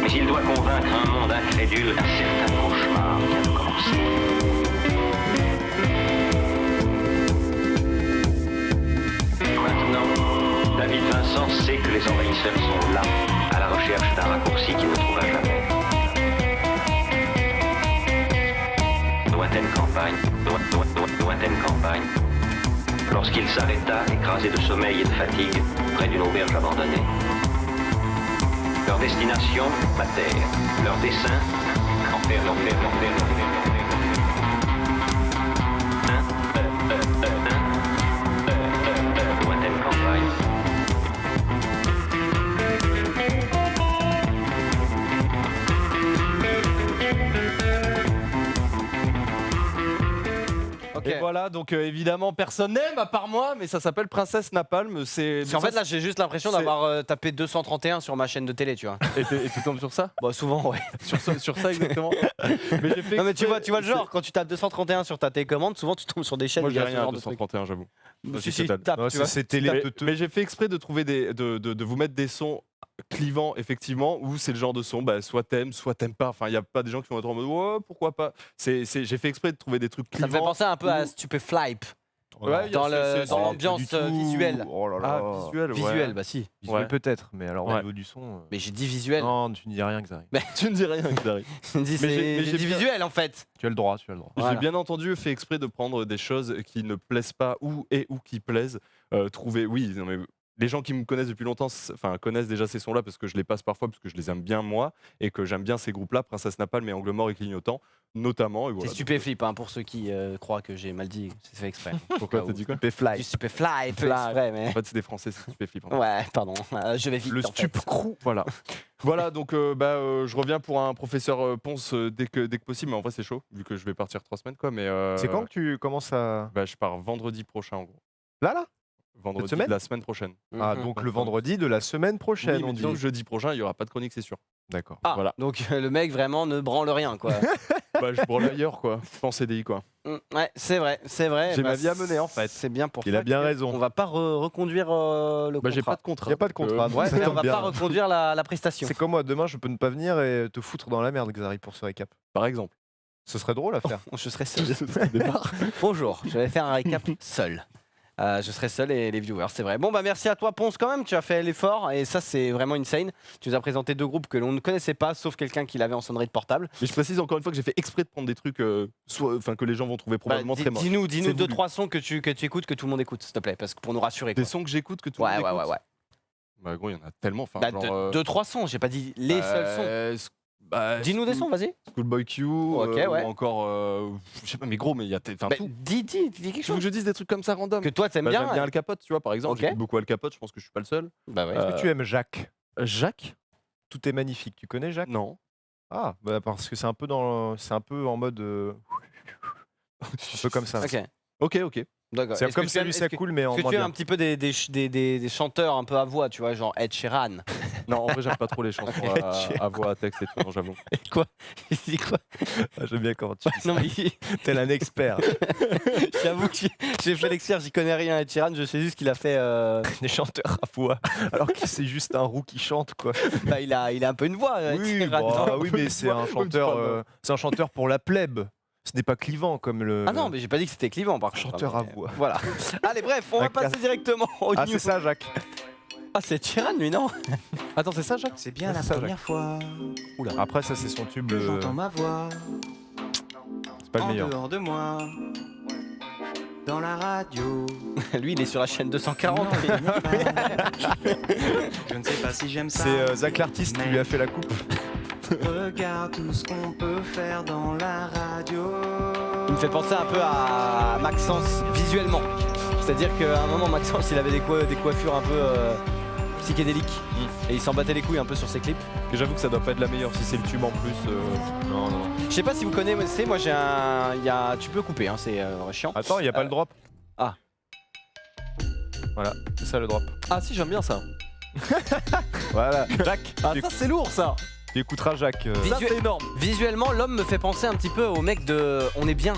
Mais il doit convaincre un monde incrédule qu'un certain cauchemar vient de commencer. Maintenant, David Vincent sait que les envahisseurs sont là, à la recherche d'un raccourci qu'il ne trouvera jamais. Lointaine campagne. Lorsqu'il s'arrêta, écrasé de sommeil et de fatigue, près d'une auberge abandonnée. Leur destination, la terre. Leur dessein, en faire. Lointaine campagne. Ok. Et voilà, donc évidemment, personne n'aime à part moi, mais ça s'appelle Princesse Napalm. Parce qu'en fait, là, j'ai juste l'impression c'est- d'avoir tapé 231 sur ma chaîne de télé, tu vois. Et tu tombes sur ça Bah, souvent, ouais. sur ça exactement. Mais j'ai fait Non, mais tu exprès, vois le genre, quand tu tapes 231 sur ta télécommande, souvent tu tombes sur des chaînes Moi, où il j'ai y a ce rien à genre de trucs. 231, j'avoue. Si, c'est total. tape, Non, tu vois. c'est télé Mais, teuteux. mais j'ai fait exprès de trouver de vous mettre des sons clivants, effectivement, où c'est le genre de son, soit t'aimes pas. Enfin, il n'y a pas des gens qui vont être en mode ouais, pourquoi pas. J'ai fait exprès de trouver des trucs Ça me clivants. fait penser un peu à ou- Stupeflipe, Ouais, il y a- dans c'est- l'ambiance Pas du tout. visuelle. Oh là Ah, là. visuel, ouais. Visuel, bah si. Visuel Ouais. peut-être, mais alors au Ouais. niveau du son. Mais j'ai dit visuel. Non, tu ne dis rien que ça arrive. Tu ne dis rien, Xari. J'ai dit, mais j'ai j'ai dit bien- visuel en fait. Tu as le droit, tu as le droit. Voilà. J'ai bien entendu fait exprès de prendre des choses qui ne plaisent pas ou qui plaisent. Trouver, oui, non, mais les gens qui me connaissent depuis longtemps connaissent déjà ces sons-là parce que je les passe parfois parce que je les aime bien moi et que j'aime bien ces groupes-là, Princesse Napalm et Angle Mort et Clignotant notamment. Et voilà, C'est Stupeflip, hein, pour ceux qui croient que j'ai mal dit. C'est fait exprès. Pourquoi t'as dit quoi Du Fly. Stupefly, exprès, mais. En fait, c'est des Français, c'est Stupeflip. hein. Ouais, pardon. Je vais vite. Le en fait. stup-crew. Voilà. Voilà, donc je reviens pour un professeur Ponce dès que possible, mais en vrai c'est chaud, vu que je vais partir 3 semaines quoi. Mais C'est quand que tu commences à. je pars vendredi prochain en gros. Là Vendredi semaine de la semaine prochaine. Ah, Mhm. donc le vendredi de la semaine prochaine, Oui, mais on disons dit. que jeudi prochain, il n'y aura pas de chronique, c'est sûr. D'accord. Ah, Voilà. donc le mec vraiment ne branle rien, quoi. Je branle ailleurs quoi, je pense CDI quoi. Ouais, c'est vrai, c'est vrai. J'ai ma vie à mener, en fait. C'est bien pour Il ça a bien que raison. On va pas reconduire le J'ai pas contrat. de contrat. Il n'y a pas de contrat. donc Ouais, ça mais on tombe va bien. pas reconduire la prestation. C'est comme moi, demain je peux ne pas venir et te foutre dans la merde, Xari, pour ce récap. Par exemple. Ce serait drôle à faire. Je serai seul. Bonjour, je vais faire un récap seul. Je serai seul et les viewers, c'est vrai. Bon, bah merci à toi, Ponce, quand même. Tu as fait l'effort et ça, c'est vraiment insane. Tu nous as présenté 2 groupes que l'on ne connaissait pas, sauf quelqu'un qui l'avait en sonnerie de portable. Mais je précise encore une fois que j'ai fait exprès de prendre des trucs que les gens vont trouver probablement très moches. Dis-nous C'est 2-3 sons que tu écoutes, que tout le monde écoute, s'il te plaît, parce que pour nous rassurer. Des Quoi. sons que j'écoute que tout le monde écoute. Ouais. Bah gros, il y en a tellement. Enfin, Bah, genre, 2-3 sons, j'ai pas dit les seuls sons. Dis-nous des sons, vas-y. Schoolboy Q, Ok, ouais. ou encore, je sais pas, mais gros, mais il y a Bah, tout. dis quelque Tu veux que chose je dise des trucs comme ça random? que toi t'aimes Bah, bien. j'aime bien Al Capote, tu vois, par exemple. Ok. J'écoute beaucoup Al Capote, je pense que je suis pas le seul. Bah ouais. Est-ce que tu aimes Jacques? Jacques? Tout est magnifique. Tu connais Jacques? Non. Ah, bah parce que c'est un peu en mode un peu comme ça. Ok. D'accord. C'est Est-ce comme que tu aimes- Salut ça cool mais en Est-ce que moins tu as bien. un petit peu des chanteurs un peu à voix, tu vois, genre Ed Sheeran? Non, en vrai, j'aime pas trop les chansons à voix, à texte et tout, non, j'avoue. Quoi? Il dit quoi? Ah, j'aime bien comment tu dis Non ça. mais Tel un expert. j'avoue que j'ai fait l'expert, j'y connais rien Ed Sheeran, je sais juste qu'il a fait. Des chanteurs à voix. Alors que c'est juste un roux qui chante quoi. Bah, il a un peu une voix. Ed Oui, Sheeran, bah, non oui, mais c'est un chanteur pour la plèbe. Ce n'est pas clivant comme le. Ah non, mais j'ai pas dit que c'était clivant par contre. Chanteur à Mais, voix. Voilà. Allez, bref, on va Un passer directement au Ah, news. c'est ça, Jacques. Ah, c'est Ed Sheeran, lui, non? Attends, c'est ça, Jacques? C'est bien la Ça, première fois Après, ça, c'est son tube. que j'entends ma voix C'est pas le en meilleur. dehors de moi, dans la radio. Lui, il est sur la chaîne 240. Non, ce n'est pas. Je ne sais pas si j'aime ça. C'est Zach l'artiste qui lui a fait la coupe. Regarde tout ce qu'on peut faire dans la radio. Il me fait penser un peu à Maxence visuellement. C'est-à-dire qu'à un moment, Maxence, il avait des coiffures un peu psychédéliques. Et il s'en battait les couilles un peu sur ses clips. Et j'avoue que ça doit pas être la meilleure si c'est le tube en plus. Non. Je sais pas si vous connaissez, moi j'ai tu peux couper, hein, c'est chiant. Attends, il n'y a pas le drop. Ah. Voilà, c'est ça le drop. Ah si, j'aime bien ça. Voilà, Jacques. Ah ça c'est lourd ça. Tu écouteras Jacques. Visu- Ça c'est énorme. Visuellement, l'homme me fait penser un petit peu au mec de On est bien.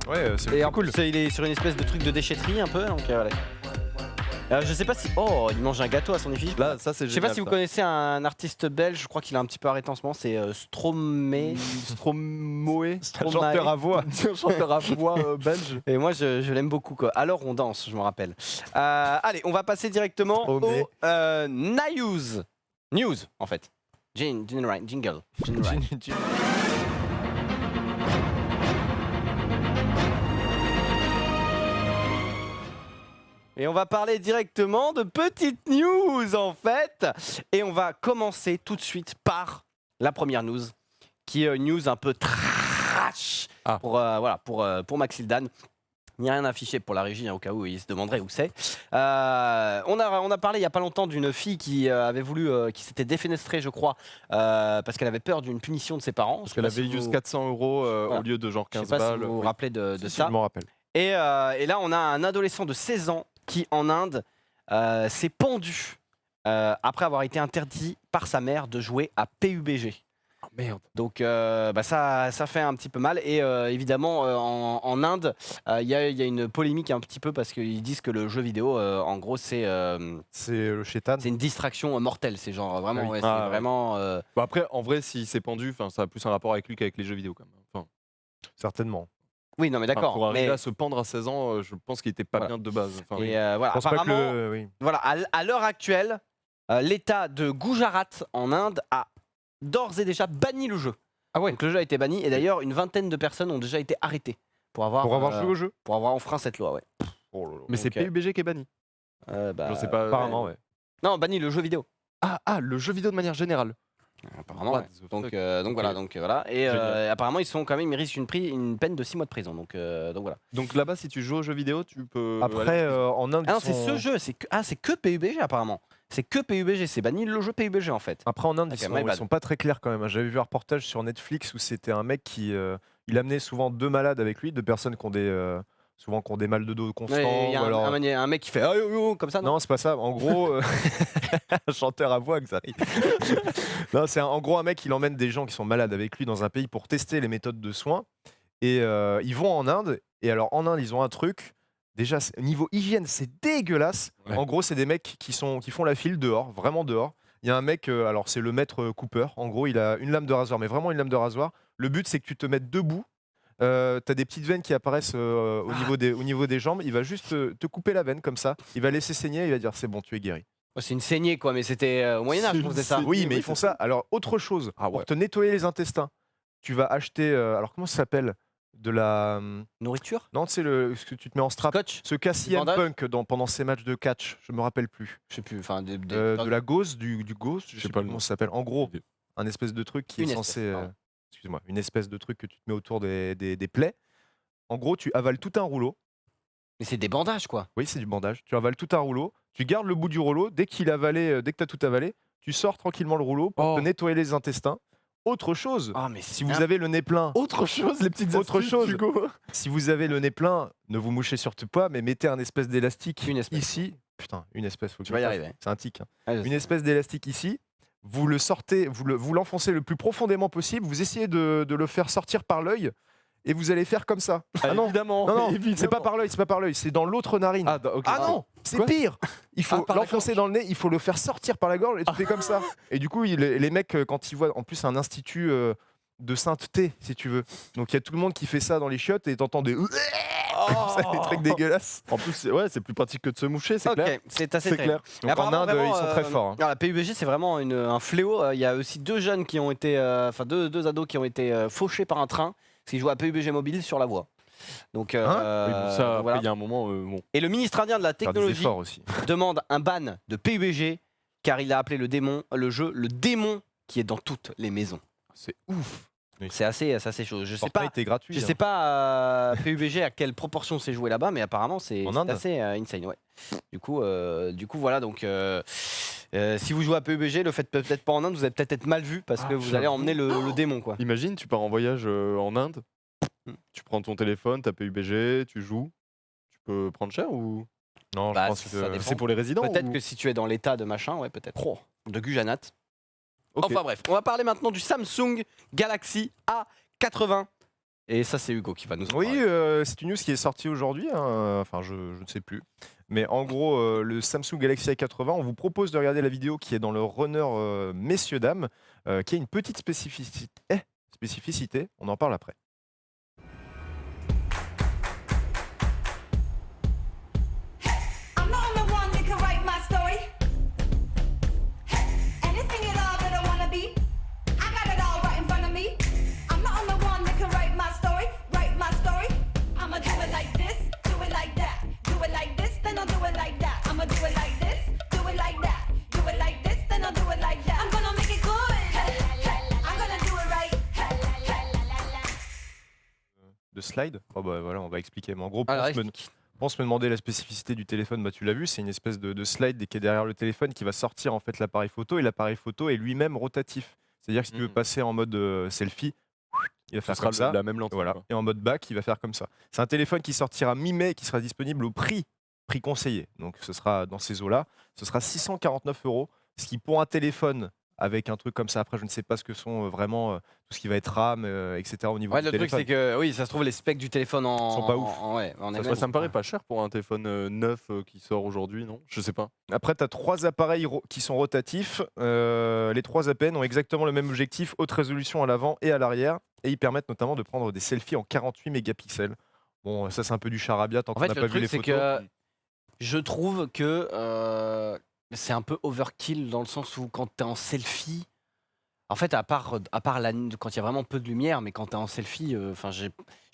Ouais, c'est Et en cool. plus, il est sur une espèce de truc de déchetterie un peu, donc voilà. Je sais pas si. Oh, il mange un gâteau à son effigie. Là, ça c'est Je sais génial. pas si vous ça. connaissez un artiste belge, je crois qu'il a un petit peu arrêté en ce moment, c'est Stromae. Stromae. Un chanteur à voix. Un chanteur à voix belge. Et moi je l'aime beaucoup quoi. Alors on danse, je me rappelle. Allez, on va passer directement Oh, mais. au News. News en fait. Jingle. Et on va parler directement de petites news en fait. Et on va commencer tout de suite par la première news, qui est une news un peu trash pour Maxildan. Il n'y a rien affiché pour la régie, hein, au cas où il se demanderait où c'est. On a parlé il n'y a pas longtemps d'une fille qui avait voulu, qui s'était défenestrée, je crois, parce qu'elle avait peur d'une punition de ses parents. Parce qu'elle avait juste 400 € Voilà. au lieu de genre Je 15 sais pas balles. si vous vous Oui. rappelez de Si, ça. je m'en rappelle. Et là, on a un adolescent de 16 ans qui, en Inde, s'est pendu après avoir été interdit par sa mère de jouer à PUBG. Oh, merde. Donc ça fait un petit peu mal. Et évidemment, en Inde, il y a une polémique un petit peu parce qu'ils disent que le jeu vidéo, en gros, c'est C'est le chétan. une distraction mortelle. C'est genre vraiment... Ah oui. ouais, Ah, c'est ouais. vraiment Bah après, en vrai, s'il s'est pendu, ça a plus un rapport avec lui qu'avec les jeux vidéo quand même. Enfin, Certainement. Oui, non, mais d'accord. pour arriver mais- à se pendre à 16 ans, je pense qu'il était pas Voilà. bien de base. Enfin, Et oui. voilà, Je pense pas que apparemment, oui. voilà, à l'heure actuelle, l'État de Gujarat en Inde a d'ores et déjà banni le jeu. Ah ouais. Donc le jeu a été banni et d'ailleurs une vingtaine de personnes ont déjà été arrêtées pour avoir joué au jeu. pour avoir enfreint cette loi. Ouais. Oh là là. Mais c'est Donc, PUBG qui est banni. Bah, Je sais pas. Apparemment, ouais. Non, banni le jeu vidéo. Ah, le jeu vidéo de manière générale. Apparemment. What Ouais. the Donc, fuck. donc voilà. Et Génial. apparemment ils sont quand même, ils risquent une peine de 6 mois de prison. Donc voilà. Donc là-bas, si tu joues aux jeux vidéo, tu peux. Après, en Inde, Ah non, ils c'est sont- ce jeu. C'est que PUBG apparemment. C'est que PUBG. C'est banni le jeu PUBG en fait. Après, en Inde, Ok, ils my sont, bad. ils sont pas très clairs quand même. J'avais vu un reportage sur Netflix où c'était un mec qui il amenait souvent 2 malades avec lui, 2 personnes qui ont des souvent qui ont des mal de dos constants. Ouais, il y a ou alors- un mec qui fait ah, yo, yo, comme ça. Non, Non, c'est pas ça. En gros, un chanteur à voix, Xari. Non, c'est en gros un mec, il emmène des gens qui sont malades avec lui dans un pays pour tester les méthodes de soins. Et ils vont en Inde. Et alors, en Inde, ils ont un truc. Déjà, niveau hygiène, c'est dégueulasse. Ouais. En gros, c'est des mecs qui font la file dehors, vraiment dehors. Il y a un mec, alors c'est le maître Cooper. En gros, il a une lame de rasoir, mais vraiment une lame de rasoir. Le but, c'est que tu te mettes debout. Tu as des petites veines qui apparaissent au niveau des jambes. Il va juste te couper la veine comme ça. Il va laisser saigner. Il va dire c'est bon, tu es guéri. Oh, c'est une saignée, quoi, mais c'était au Moyen-Âge qu'on faisait ça. Oui, mais ils font ça. Alors, autre chose, pour te nettoyer les intestins, tu vas acheter. Alors, comment ça s'appelle? De la. Nourriture? Non, c'est ce que tu te mets en strap. Scotch? Ce qu'a CM bandage Punk pendant ses matchs de catch, je me rappelle plus. Je sais plus. Enfin, De la gauze, du gauze, je sais pas le comment nom. ça s'appelle. En gros, un espèce de truc qui est Une censé. espèce, pardon. Excuse-moi, une espèce de truc que tu te mets autour des plaies. En gros, tu avales tout un rouleau. Mais c'est des bandages, quoi. Oui, c'est du bandage. Tu avales tout un rouleau. Tu gardes le bout du rouleau. Dès qu'il avalé, dès que tu as tout avalé, tu sors tranquillement le rouleau pour te nettoyer les intestins. Autre chose, Ah, mais si vous avez le nez plein, Autre chose, les petites Autre astuces, chose. Hugo. si vous avez le nez plein, ne vous mouchez surtout pas, mais mettez un espèce d'élastique Une espèce. ici. Putain, une espèce, faut que Tu je vas y le fasse. arriver. C'est un tic. Hein. Ah, je sais. Une espèce d'élastique ici. Vous le sortez, vous l'enfoncez le plus profondément possible. Vous essayez de le faire sortir par l'œil et vous allez faire comme ça. Ah non, Évidemment. non, évidemment. c'est pas par l'œil, c'est pas par l'œil, c'est dans l'autre narine. Ah, ok. Ah non, c'est Quoi pire. Il faut par la l'enfoncer dans le nez, il faut le faire sortir par la gorge et tu fais comme ça. Et du coup, les mecs, quand ils voient, en plus, c'est un institut de sainteté, si tu veux. Donc il y a tout le monde qui fait ça dans les chiottes et t'entends des. C'est des trucs dégueulasses. En plus, c'est plus pratique que de se moucher, c'est Ok, clair. c'est assez C'est terrible. clair. Mais Donc en apparemment, Inde, vraiment, ils sont très forts. Hein. alors, la PUBG, c'est vraiment un fléau. Il y a aussi deux jeunes qui ont été, enfin deux ados qui ont été fauchés par un train parce qu'ils jouaient à PUBG mobile sur la voie. Donc, Oui, bon, ça, après, voilà. il y a un moment, bon. Et le ministre indien de la Faire des technologie efforts aussi. demande un ban de PUBG car il a appelé le jeu le démon qui est dans toutes les maisons. C'est ouf. C'est assez chaud. Je sais pas. Fortnite est gratuit. Je hein. sais pas PUBG à quelle proportion c'est joué là-bas, mais apparemment c'est En Inde. assez insane. Ouais. Du coup, voilà. Donc, si vous jouez à PUBG, le faites peut-être pas en Inde, vous allez peut-être être mal vu parce que vous allez emmener le démon, quoi. Imagine, tu pars en voyage en Inde, tu prends ton téléphone, t'as PUBG, tu joues. Tu peux prendre cher ou Non, Bah, je pense ça que. dépend. c'est pour les résidents Peut-être ou- que si tu es dans l'état de machin, ouais, peut-être. De Gujanat. Ok. Enfin bref, on va parler maintenant du Samsung Galaxy A80. Et ça, c'est Hugo qui va nous en Oui, parler. c'est une news qui est sortie aujourd'hui. Hein. Enfin, je ne sais plus. Mais en gros, le Samsung Galaxy A80, on vous propose de regarder la vidéo qui est dans le runner messieurs dames, qui a une petite spécificité. On en parle après. I'm not the one that can write my story. Anything at all that I wanna be, I got it all right in front of me. I'm not the one that can write my story, I'ma do it like this, do it like that, do it like this, then I'll do it like that. I'ma do it like this, do it like that, do it like this, then I'll do it like that. I'm gonna make it good. I'm gonna do it right. De slide. Oh bah voilà, on va expliquer. Mais en gros, Alors, pense me demander la spécificité du téléphone, bah tu l'as vu, c'est une espèce de slide qui est derrière le téléphone qui va sortir en fait l'appareil photo et l'appareil photo est lui-même rotatif. C'est-à-dire que si tu veux passer en mode selfie, il va Ce faire sera comme ça. la même lentille. Voilà. quoi. Et en mode back, il va faire comme ça. C'est un téléphone qui sortira mi-mai, qui sera disponible au prix conseillé. Donc ce sera dans ces eaux-là. Ce sera 649 €, ce qui pour un téléphone avec un truc comme ça, après je ne sais pas ce que sont vraiment tout ce qui va être RAM, etc. au niveau Ouais, du le truc, téléphone. c'est que oui, ça se trouve, les specs du téléphone Sont pas ouf. Ça me paraît pas cher pour un téléphone neuf qui sort aujourd'hui, non? Je sais pas. Après, tu as 3 appareils qui sont rotatifs. Les 3 APN ont exactement le même objectif, haute résolution à l'avant et à l'arrière. Et ils permettent notamment de prendre des selfies en 48 mégapixels. Bon, ça c'est un peu du charabia tant En qu'on fait, n'a le pas vu truc, les c'est photos. que je trouve que c'est un peu overkill dans le sens où quand t'es en selfie, en fait, à part quand il y a vraiment peu de lumière, mais quand t'es en selfie, enfin, j'ai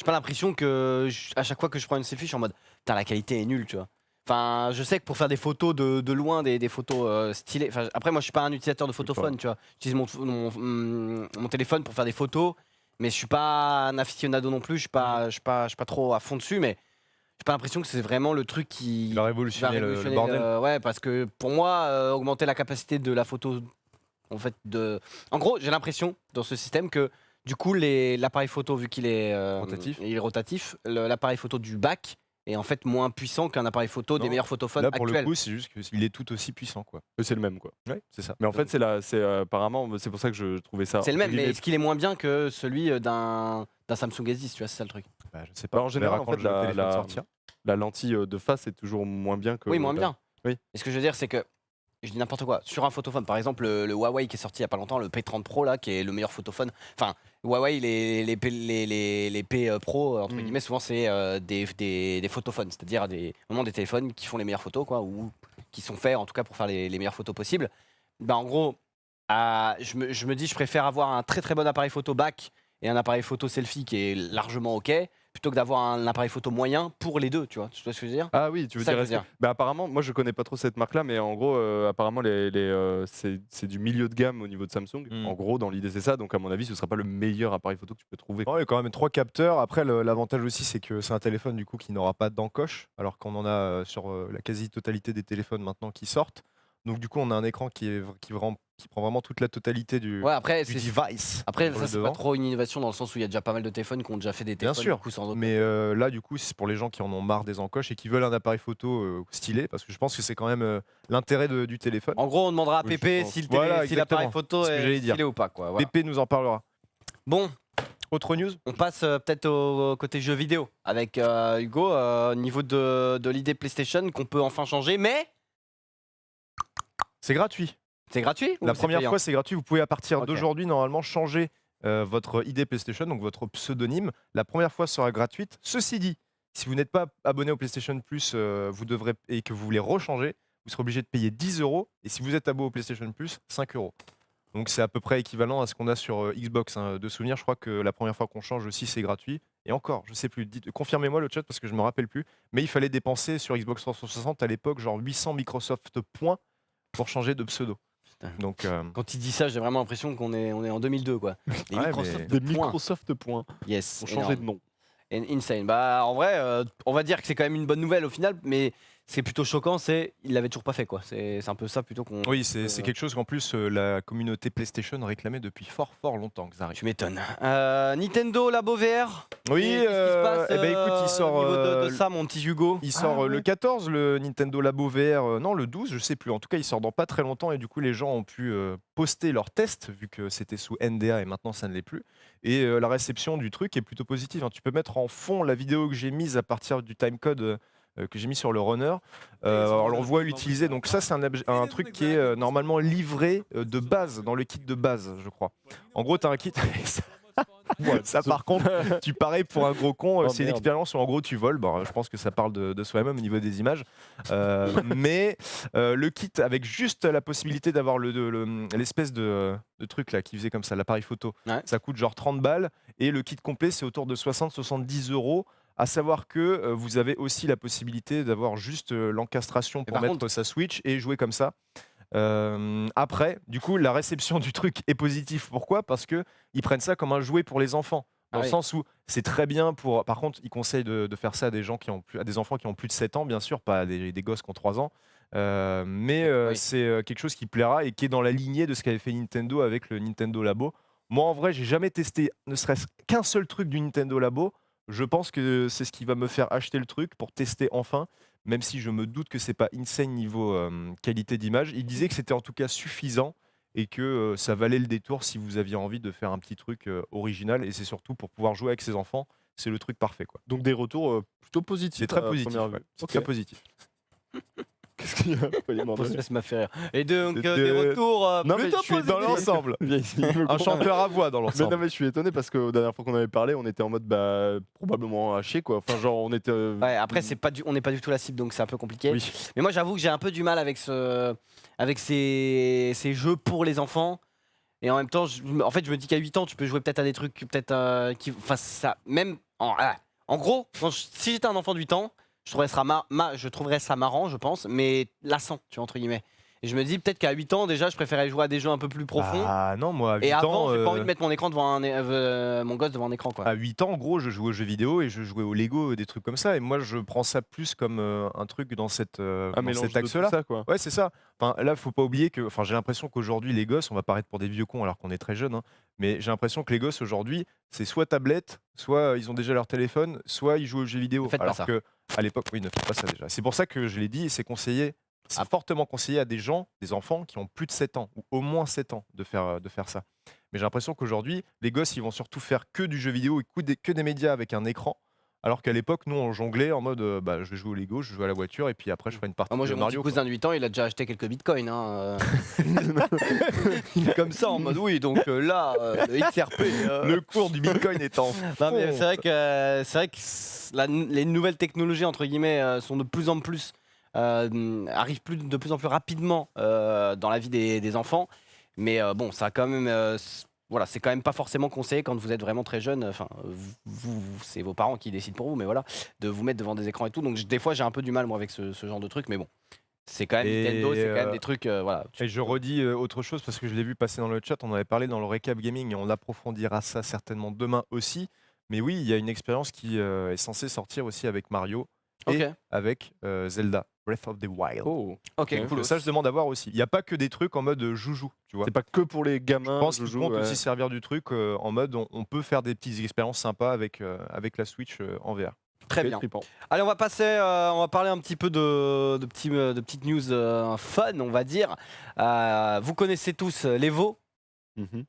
pas l'impression que à chaque fois que je prends une selfie, je suis en mode, putain, la qualité est nulle, tu vois. Enfin, je sais que pour faire des photos de loin, des photos stylées. Après, moi, je suis pas un utilisateur de photophone, tu vois. J'utilise mon téléphone pour faire des photos, mais je suis pas un aficionado non plus. Je suis pas trop à fond dessus, mais j'ai pas l'impression que c'est vraiment le truc qui Il a révolutionné le révolutionner bordel. ouais, parce que pour moi, augmenter la capacité de la photo, en fait, en gros, j'ai l'impression dans ce système que du coup, l'appareil photo, vu qu'il est rotatif, l'appareil photo du bac est en fait moins puissant qu'un appareil photo des Non. meilleurs photophones Là, pour actuels. le coup, c'est juste qu'il est tout aussi puissant, quoi. C'est le même, quoi. Ouais, c'est ça. Mais en fait, apparemment, c'est pour ça que je trouvais ça. C'est le même, entre mais guillemets, est-ce qu'il est moins bien que celui d'un Samsung S10, tu vois, c'est ça le truc. Bah, je ne sais pas. en On général, verra en quand fait, le téléphone sortira. la lentille de face est toujours moins bien que. Oui, moins bien. Oui. Et ce que je veux dire, c'est que je dis n'importe quoi, sur un photophone. Par exemple, le Huawei qui est sorti il y a pas longtemps, le P30 Pro là, qui est le meilleur photophone. Enfin, Huawei, les P Pro entre guillemets, souvent c'est des photophones, c'est-à-dire vraiment des téléphones qui font les meilleures photos, quoi, ou qui sont faits en tout cas pour faire les meilleures photos possibles. Bah, en gros, je me dis, je préfère avoir un très très bon appareil photo back et un appareil photo selfie qui est largement ok, plutôt que d'avoir un appareil photo moyen pour les deux, tu vois ce que je veux dire? Ah oui, tu veux Ça, dire. je veux dire. Bah, apparemment, moi je connais pas trop cette marque-là, mais en gros, apparemment, c'est du milieu de gamme au niveau de Samsung. En gros, dans l'idée, c'est ça. Donc, à mon avis, ce sera pas le meilleur appareil photo que tu peux trouver. Ouais, il y a quand même 3 capteurs. Après, l'avantage aussi, c'est que c'est un téléphone du coup qui n'aura pas d'encoche, alors qu'on en a sur la quasi-totalité des téléphones maintenant qui sortent. Donc du coup, on a un écran qui prend vraiment toute la totalité du Ouais, du device. après sur ça le c'est devant. pas trop une innovation dans le sens où il y a déjà pas mal de téléphones qui ont déjà fait des Bien téléphones sûr, du coup, sans aucun- mais là, du coup, c'est pour les gens qui en ont marre des encoches et qui veulent un appareil photo stylé, parce que je pense que c'est quand même l'intérêt du téléphone. En gros, on demandera à Oui, je Pépé pense. si Voilà, si l'appareil exactement. photo C'est ce que est j'allais dire. stylé ou pas, quoi. Voilà. Pépé nous en parlera. Bon, Autre news? on passe peut-être au côté jeux vidéo avec Hugo, au niveau de l'idée PlayStation qu'on peut enfin changer, mais C'est gratuit. c'est gratuit ou La c'est première payant? fois, c'est gratuit. Vous pouvez à partir Ok. d'aujourd'hui, normalement, changer votre ID PlayStation, donc votre pseudonyme. La première fois sera gratuite. Ceci dit, si vous n'êtes pas abonné au PlayStation Plus et que vous voulez rechanger, vous serez obligé de payer 10 €. Et si vous êtes abonné au PlayStation Plus, 5 €. Donc c'est à peu près équivalent à ce qu'on a sur Xbox. De souvenir, je crois que la première fois qu'on change aussi, c'est gratuit. Et encore, je sais plus. Confirmez-moi le chat parce que je me rappelle plus. Mais il fallait dépenser sur Xbox 360 à l'époque genre 800 Microsoft points pour changer de pseudo. Putain. Donc Quand il dit ça, j'ai vraiment l'impression qu'on est en 2002, quoi. Des Ouais, Microsoft mais- de Des points. Microsoft points Yes. pour changer de énorme. nom. Insane. Bah, en vrai, on va dire que c'est quand même une bonne nouvelle au final, mais ce qui est plutôt choquant, c'est qu'il l'avait toujours pas fait, quoi. C'est un peu ça plutôt qu'on. oui, c'est quelque chose qu'en plus la communauté PlayStation réclamait depuis fort longtemps, Xari. Tu m'étonnes. Nintendo Labo VR. Oui, Qu'est-ce qui se passe, eh ben, écoute, il sort, au niveau de ça, mon petit Hugo. Il sort le 14, le Nintendo Labo VR, non le 12, je sais plus. En tout cas, il sort dans pas très longtemps et du coup, les gens ont pu poster leurs tests vu que c'était sous NDA et maintenant ça ne l'est plus. Et la réception du truc est plutôt positive. Hein. Tu peux mettre en fond la vidéo que j'ai mise à partir du timecode que j'ai mis sur le runner. Alors, on voit l'utiliser. Donc ça, c'est un truc qui est normalement livré de base, dans le kit de base, je crois. En gros, tu as un kit. Ça, par contre, tu parais pour un gros con. Oh, c'est une merde. expérience où en gros tu voles. Bon, je pense que ça parle de soi-même au niveau des images. Mais le kit avec juste la possibilité d'avoir l'espèce de truc là qui faisait comme ça, l'appareil photo, Ouais. ça coûte genre 30 balles. Et le kit complet, c'est autour de 60-70 €. À savoir que vous avez aussi la possibilité d'avoir juste l'encastration pour par mettre contre- sa Switch et jouer comme ça. Après, du coup, la réception du truc est positive. Pourquoi? Parce que ils prennent ça comme un jouet pour les enfants. Dans Ah le oui. sens où c'est très bien pour. Par contre, ils conseillent de faire ça à des gens à des enfants qui ont plus de 7 ans, bien sûr, pas à des gosses qui ont 3 ans. Mais Oui. c'est quelque chose qui plaira et qui est dans la lignée de ce qu'avait fait Nintendo avec le Nintendo Labo. Moi, en vrai, j'ai jamais testé ne serait-ce qu'un seul truc du Nintendo Labo. Je pense que c'est ce qui va me faire acheter le truc pour tester enfin, même si je me doute que c'est pas insane niveau qualité d'image. Il disait que c'était en tout cas suffisant et que ça valait le détour si vous aviez envie de faire un petit truc original. Et c'est surtout pour pouvoir jouer avec ses enfants, c'est le truc parfait, quoi. Donc des retours plutôt positifs. C'est très à positif. première Ouais. vue. C'est Ok. très positif. Qu'est-ce qu'il y a Pas les mains dans les- Ça m'a fait rire. Et donc, De- des retours Non, mais plutôt je suis Dans positifs. l'ensemble, Viens ici, me un comprends. chanteur à voix dans Mais l'ensemble. non, mais je suis étonné parce que la dernière fois qu'on avait parlé, on était en mode probablement à chier quoi. Enfin, genre, on était. Ouais, après, on n'est pas du tout la cible, donc c'est un peu compliqué. Oui. Mais moi, j'avoue que j'ai un peu du mal avec ces jeux pour les enfants. Et en même temps, en fait, je me dis qu'à 8 ans, tu peux jouer peut-être à des trucs, peut-être qui. Enfin, ça. Même. En gros, si j'étais un enfant de 8 ans, je trouverais ça marrant, je pense, mais lassant, tu vois, entre guillemets. Et je me dis peut-être qu'à 8 ans, déjà, je préférais jouer à des jeux un peu plus profonds. Ah non, moi à 8 et avant, ans, j'ai pas envie de mettre mon écran devant mon gosse devant un écran, quoi. à 8 ans, en gros, je jouais aux jeux vidéo et je jouais au Lego, des trucs comme ça. Et moi, je prends ça plus comme un truc dans Un dans mélange cet de tout axe-là. ça quoi. Ouais, c'est ça. Enfin, là, faut pas oublier que. Enfin, j'ai l'impression qu'aujourd'hui, les gosses, on va paraître pour des vieux cons alors qu'on est très jeunes, hein, mais j'ai l'impression que les gosses aujourd'hui, c'est soit tablette, soit ils ont déjà leur téléphone, soit ils jouent aux jeux vidéo. Ne faites pas alors ça. que à l'époque, oui, ne faites pas ça déjà. C'est pour ça que je l'ai dit, c'est conseillé. C'est fortement conseillé à des gens, des enfants qui ont plus de 7 ans ou au moins 7 ans de faire ça. Mais j'ai l'impression qu'aujourd'hui, les gosses, ils vont surtout faire que du jeu vidéo et que des médias avec un écran. Alors qu'à l'époque, nous, on jonglait en mode bah, je vais jouer au Lego, je vais jouer à la voiture, et puis après, je ferai une partie Ah, moi, de j'ai mon petit Mario. cousin de 8 ans, il a déjà acheté quelques bitcoins. Hein. Il est comme ça en mode oui, donc là, le XRP. Le cours du Bitcoin est en Non, mais fond. c'est vrai que les nouvelles technologies entre guillemets sont de plus en plus arrivent de plus en plus rapidement dans la vie des enfants. Mais bon, ça a quand même voilà, c'est quand même pas forcément conseillé quand vous êtes vraiment très jeune. Enfin, c'est vos parents qui décident pour vous, mais voilà, de vous mettre devant des écrans et tout. Donc des fois, j'ai un peu du mal moi avec ce genre de truc, mais bon. C'est quand même Et, Nintendo, c'est quand même des trucs. Voilà. Et je redis autre chose parce que je l'ai vu passer dans le chat, on en avait parlé dans le récap gaming et on approfondira ça certainement demain aussi. Mais oui, il y a une expérience qui est censée sortir aussi avec Mario et Ok. avec Zelda, Breath of the Wild. Oh. Ok, Donc, cool. ça, je demande à voir aussi. Il n'y a pas que des trucs en mode joujou, tu vois. C'est pas que pour les gamins. Je pense qu'ils joujou, comptent ouais. aussi servir du truc en mode on peut faire des petites expériences sympas avec la Switch en VR. Très Très bien. flippant. Allez, on va passer, on va parler un petit peu de petites news fun, on va dire. Vous connaissez tous l'Evo. Mhm.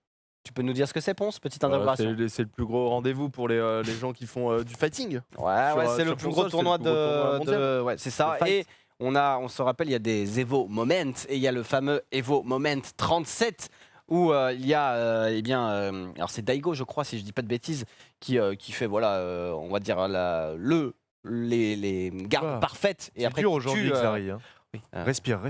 Tu peux nous dire ce que c'est, Ponce? Petite Voilà, interrogation. c'est le plus gros rendez-vous pour les gens qui font du fighting. Ouais, sur, c'est le sur plus console, gros c'est tournoi le plus gros tournoi mondial. ouais, c'est ça. Le fight. Et on se rappelle, il y a des Evo Moment et il y a le fameux Evo Moment 37 où il y a, alors c'est Daigo, je crois, si je dis pas de bêtises, qui fait, voilà, on va dire les gardes Ah, parfaites et C'est après dur qui aujourd'hui, tue, Xari, hein. oui, Respire.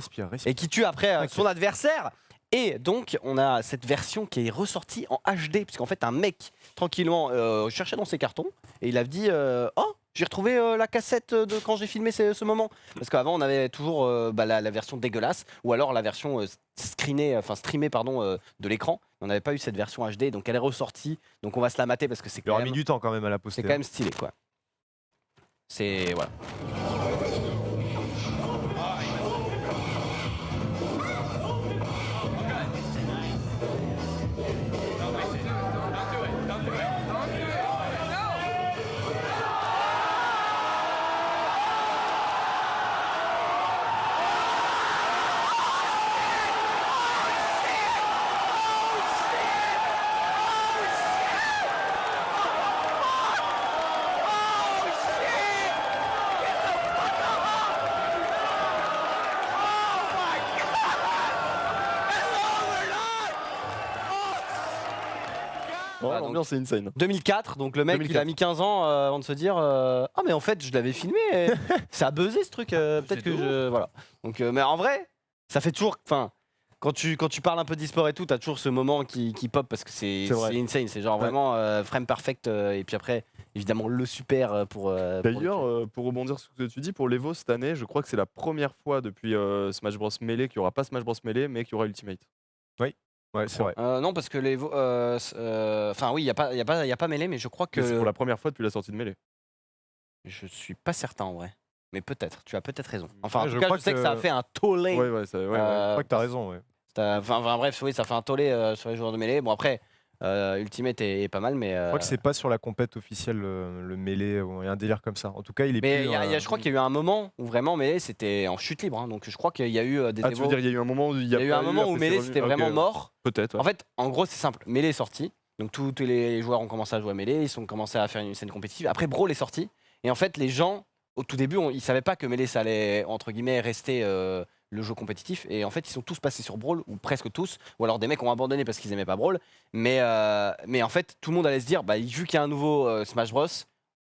et qui tue après T'inquiète. son adversaire. Et donc, on a cette version qui est ressortie en HD, puisqu'en fait, un mec, tranquillement, cherchait dans ses cartons, et il a dit oh, j'ai retrouvé la cassette de quand j'ai filmé ce moment. Parce qu'avant, on avait toujours la version dégueulasse, ou alors la version streamée de l'écran. On n'avait pas eu cette version HD, donc elle est ressortie. Donc on va se la mater parce que c'est Il quand aura même, mis du temps quand même à la c'est poster. quand même stylé, quoi. C'est voilà. Oh, Ah, l'ambiance c'est insane. 2004, donc le mec il a 2004. mis 15 ans avant de se dire ah mais en fait je l'avais filmé, et ça a buzzé ce truc, peut-être que je voilà. Donc mais en vrai ça fait toujours, enfin quand tu parles un peu d'e-sport et tout, t'as toujours ce moment qui pop parce que c'est vrai. insane, c'est genre Ouais. vraiment frame perfect et puis après évidemment le super pour le D'ailleurs, pour rebondir sur ce que tu dis, pour l'Evo cette année, je crois que c'est la première fois depuis Smash Bros Melee qu'il n'y aura pas Smash Bros Melee, mais qu'il y aura Ultimate. Ouais, c'est vrai. non parce que les enfin oui il y a pas mêlé, mais je crois Mais c'est que pour la première fois depuis la sortie de Melee. je suis pas certain en vrai, mais peut-être tu as peut-être raison. Enfin en Ouais, tout je cas crois je sais que que- ça a fait un tollé. Ouais, ouais, Je crois que t'as raison, ouais. Enfin bref, oui, ça fait un tollé sur les joueurs de mêlée. Bon après, Ultimate est pas mal, mais. Je crois que c'est pas sur la compète officielle le mêlée, il y a un délire comme ça. En tout cas, il est Mais plus. je crois qu'il y a eu un moment où vraiment mêlée c'était en chute libre, hein, donc je crois qu'il y a eu des Ah, tu veux évos- dire, il y a eu un moment où il y il y a eu pas un moment où après, c'est mêlée revenu. c'était Ok, vraiment mort. Peut-être. En fait, en gros, c'est simple. Mêlée est sorti, donc tous les joueurs ont commencé à jouer à mêlée, ils ont commencé à faire une scène compétitive. Après, Brawl est sorti, et en fait, les gens au tout début, ils savaient pas que mêlée ça allait entre guillemets rester le jeu compétitif, et en fait, ils sont tous passés sur Brawl, ou presque tous, ou alors des mecs ont abandonné parce qu'ils aimaient pas Brawl, mais en fait, tout le monde allait se dire, bah, vu qu'il y a un nouveau Smash Bros,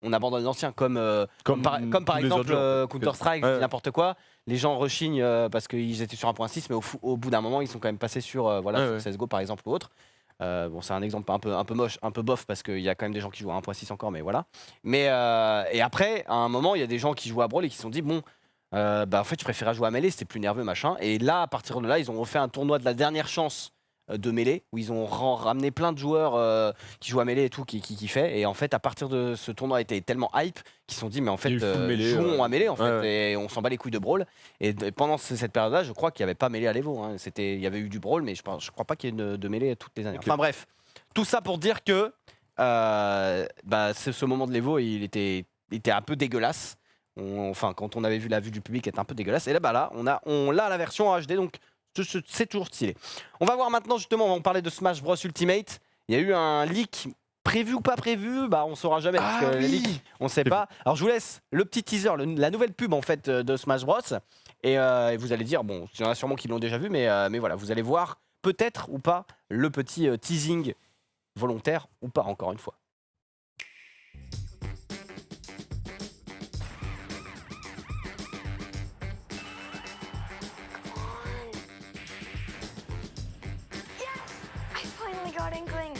on abandonne l'ancien, comme par tous les exemple autres jeux, en fait. Counter-Strike, Ouais. n'importe quoi. Les gens rechignent parce qu'ils étaient sur 1.6, mais au bout d'un moment, ils sont quand même passés sur, Ouais, sur CSGO par exemple ou autre. Bon, c'est un exemple un peu moche, un peu bof, parce qu'il y a quand même des gens qui jouent à 1.6 encore, mais voilà. Mais et après, à un moment, il y a des gens qui jouent à Brawl et qui se sont dit, bon, en fait, je préférais jouer à Melee, c'était plus nerveux, machin. Et là, à partir de là, ils ont refait un tournoi de la dernière chance de Melee, où ils ont ramené plein de joueurs qui jouent à Melee et tout, qui kiffaient. Et en fait, à partir de ce tournoi, était tellement hype qu'ils se sont dit, mais en fait, Il y a eu full Melee, jouons à Melee, en fait, ouais. et on s'en bat les couilles de Brawl. Et pendant cette période-là, je crois qu'il n'y avait pas Melee à l'Evo. Hein. Il y avait eu du Brawl, mais je crois pas qu'il y ait de Melee toutes les années. Ok. Enfin bref, tout ça pour dire que ce moment de l'Evo, il était un peu dégueulasse. Enfin, quand on avait vu la vue du public, était un peu dégueulasse. Et là, on l'a la version en HD, donc c'est toujours stylé. On va voir maintenant, justement, on va parler de Smash Bros Ultimate. Il y a eu un leak prévu ou pas prévu, bah on saura jamais parce que les leaks, on sait pas. Alors je vous laisse le petit teaser, la nouvelle pub en fait de Smash Bros. Et vous allez dire, bon, il y en a sûrement qui l'ont déjà vu, mais voilà, vous allez voir peut-être ou pas le petit teasing volontaire ou pas, encore une fois. I finally got Inkling.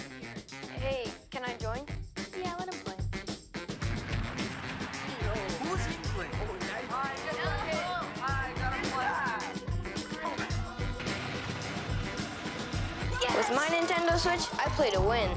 Hey, can I join? Yeah, let him play. Who's Inkling? With my Nintendo Switch, I play to win.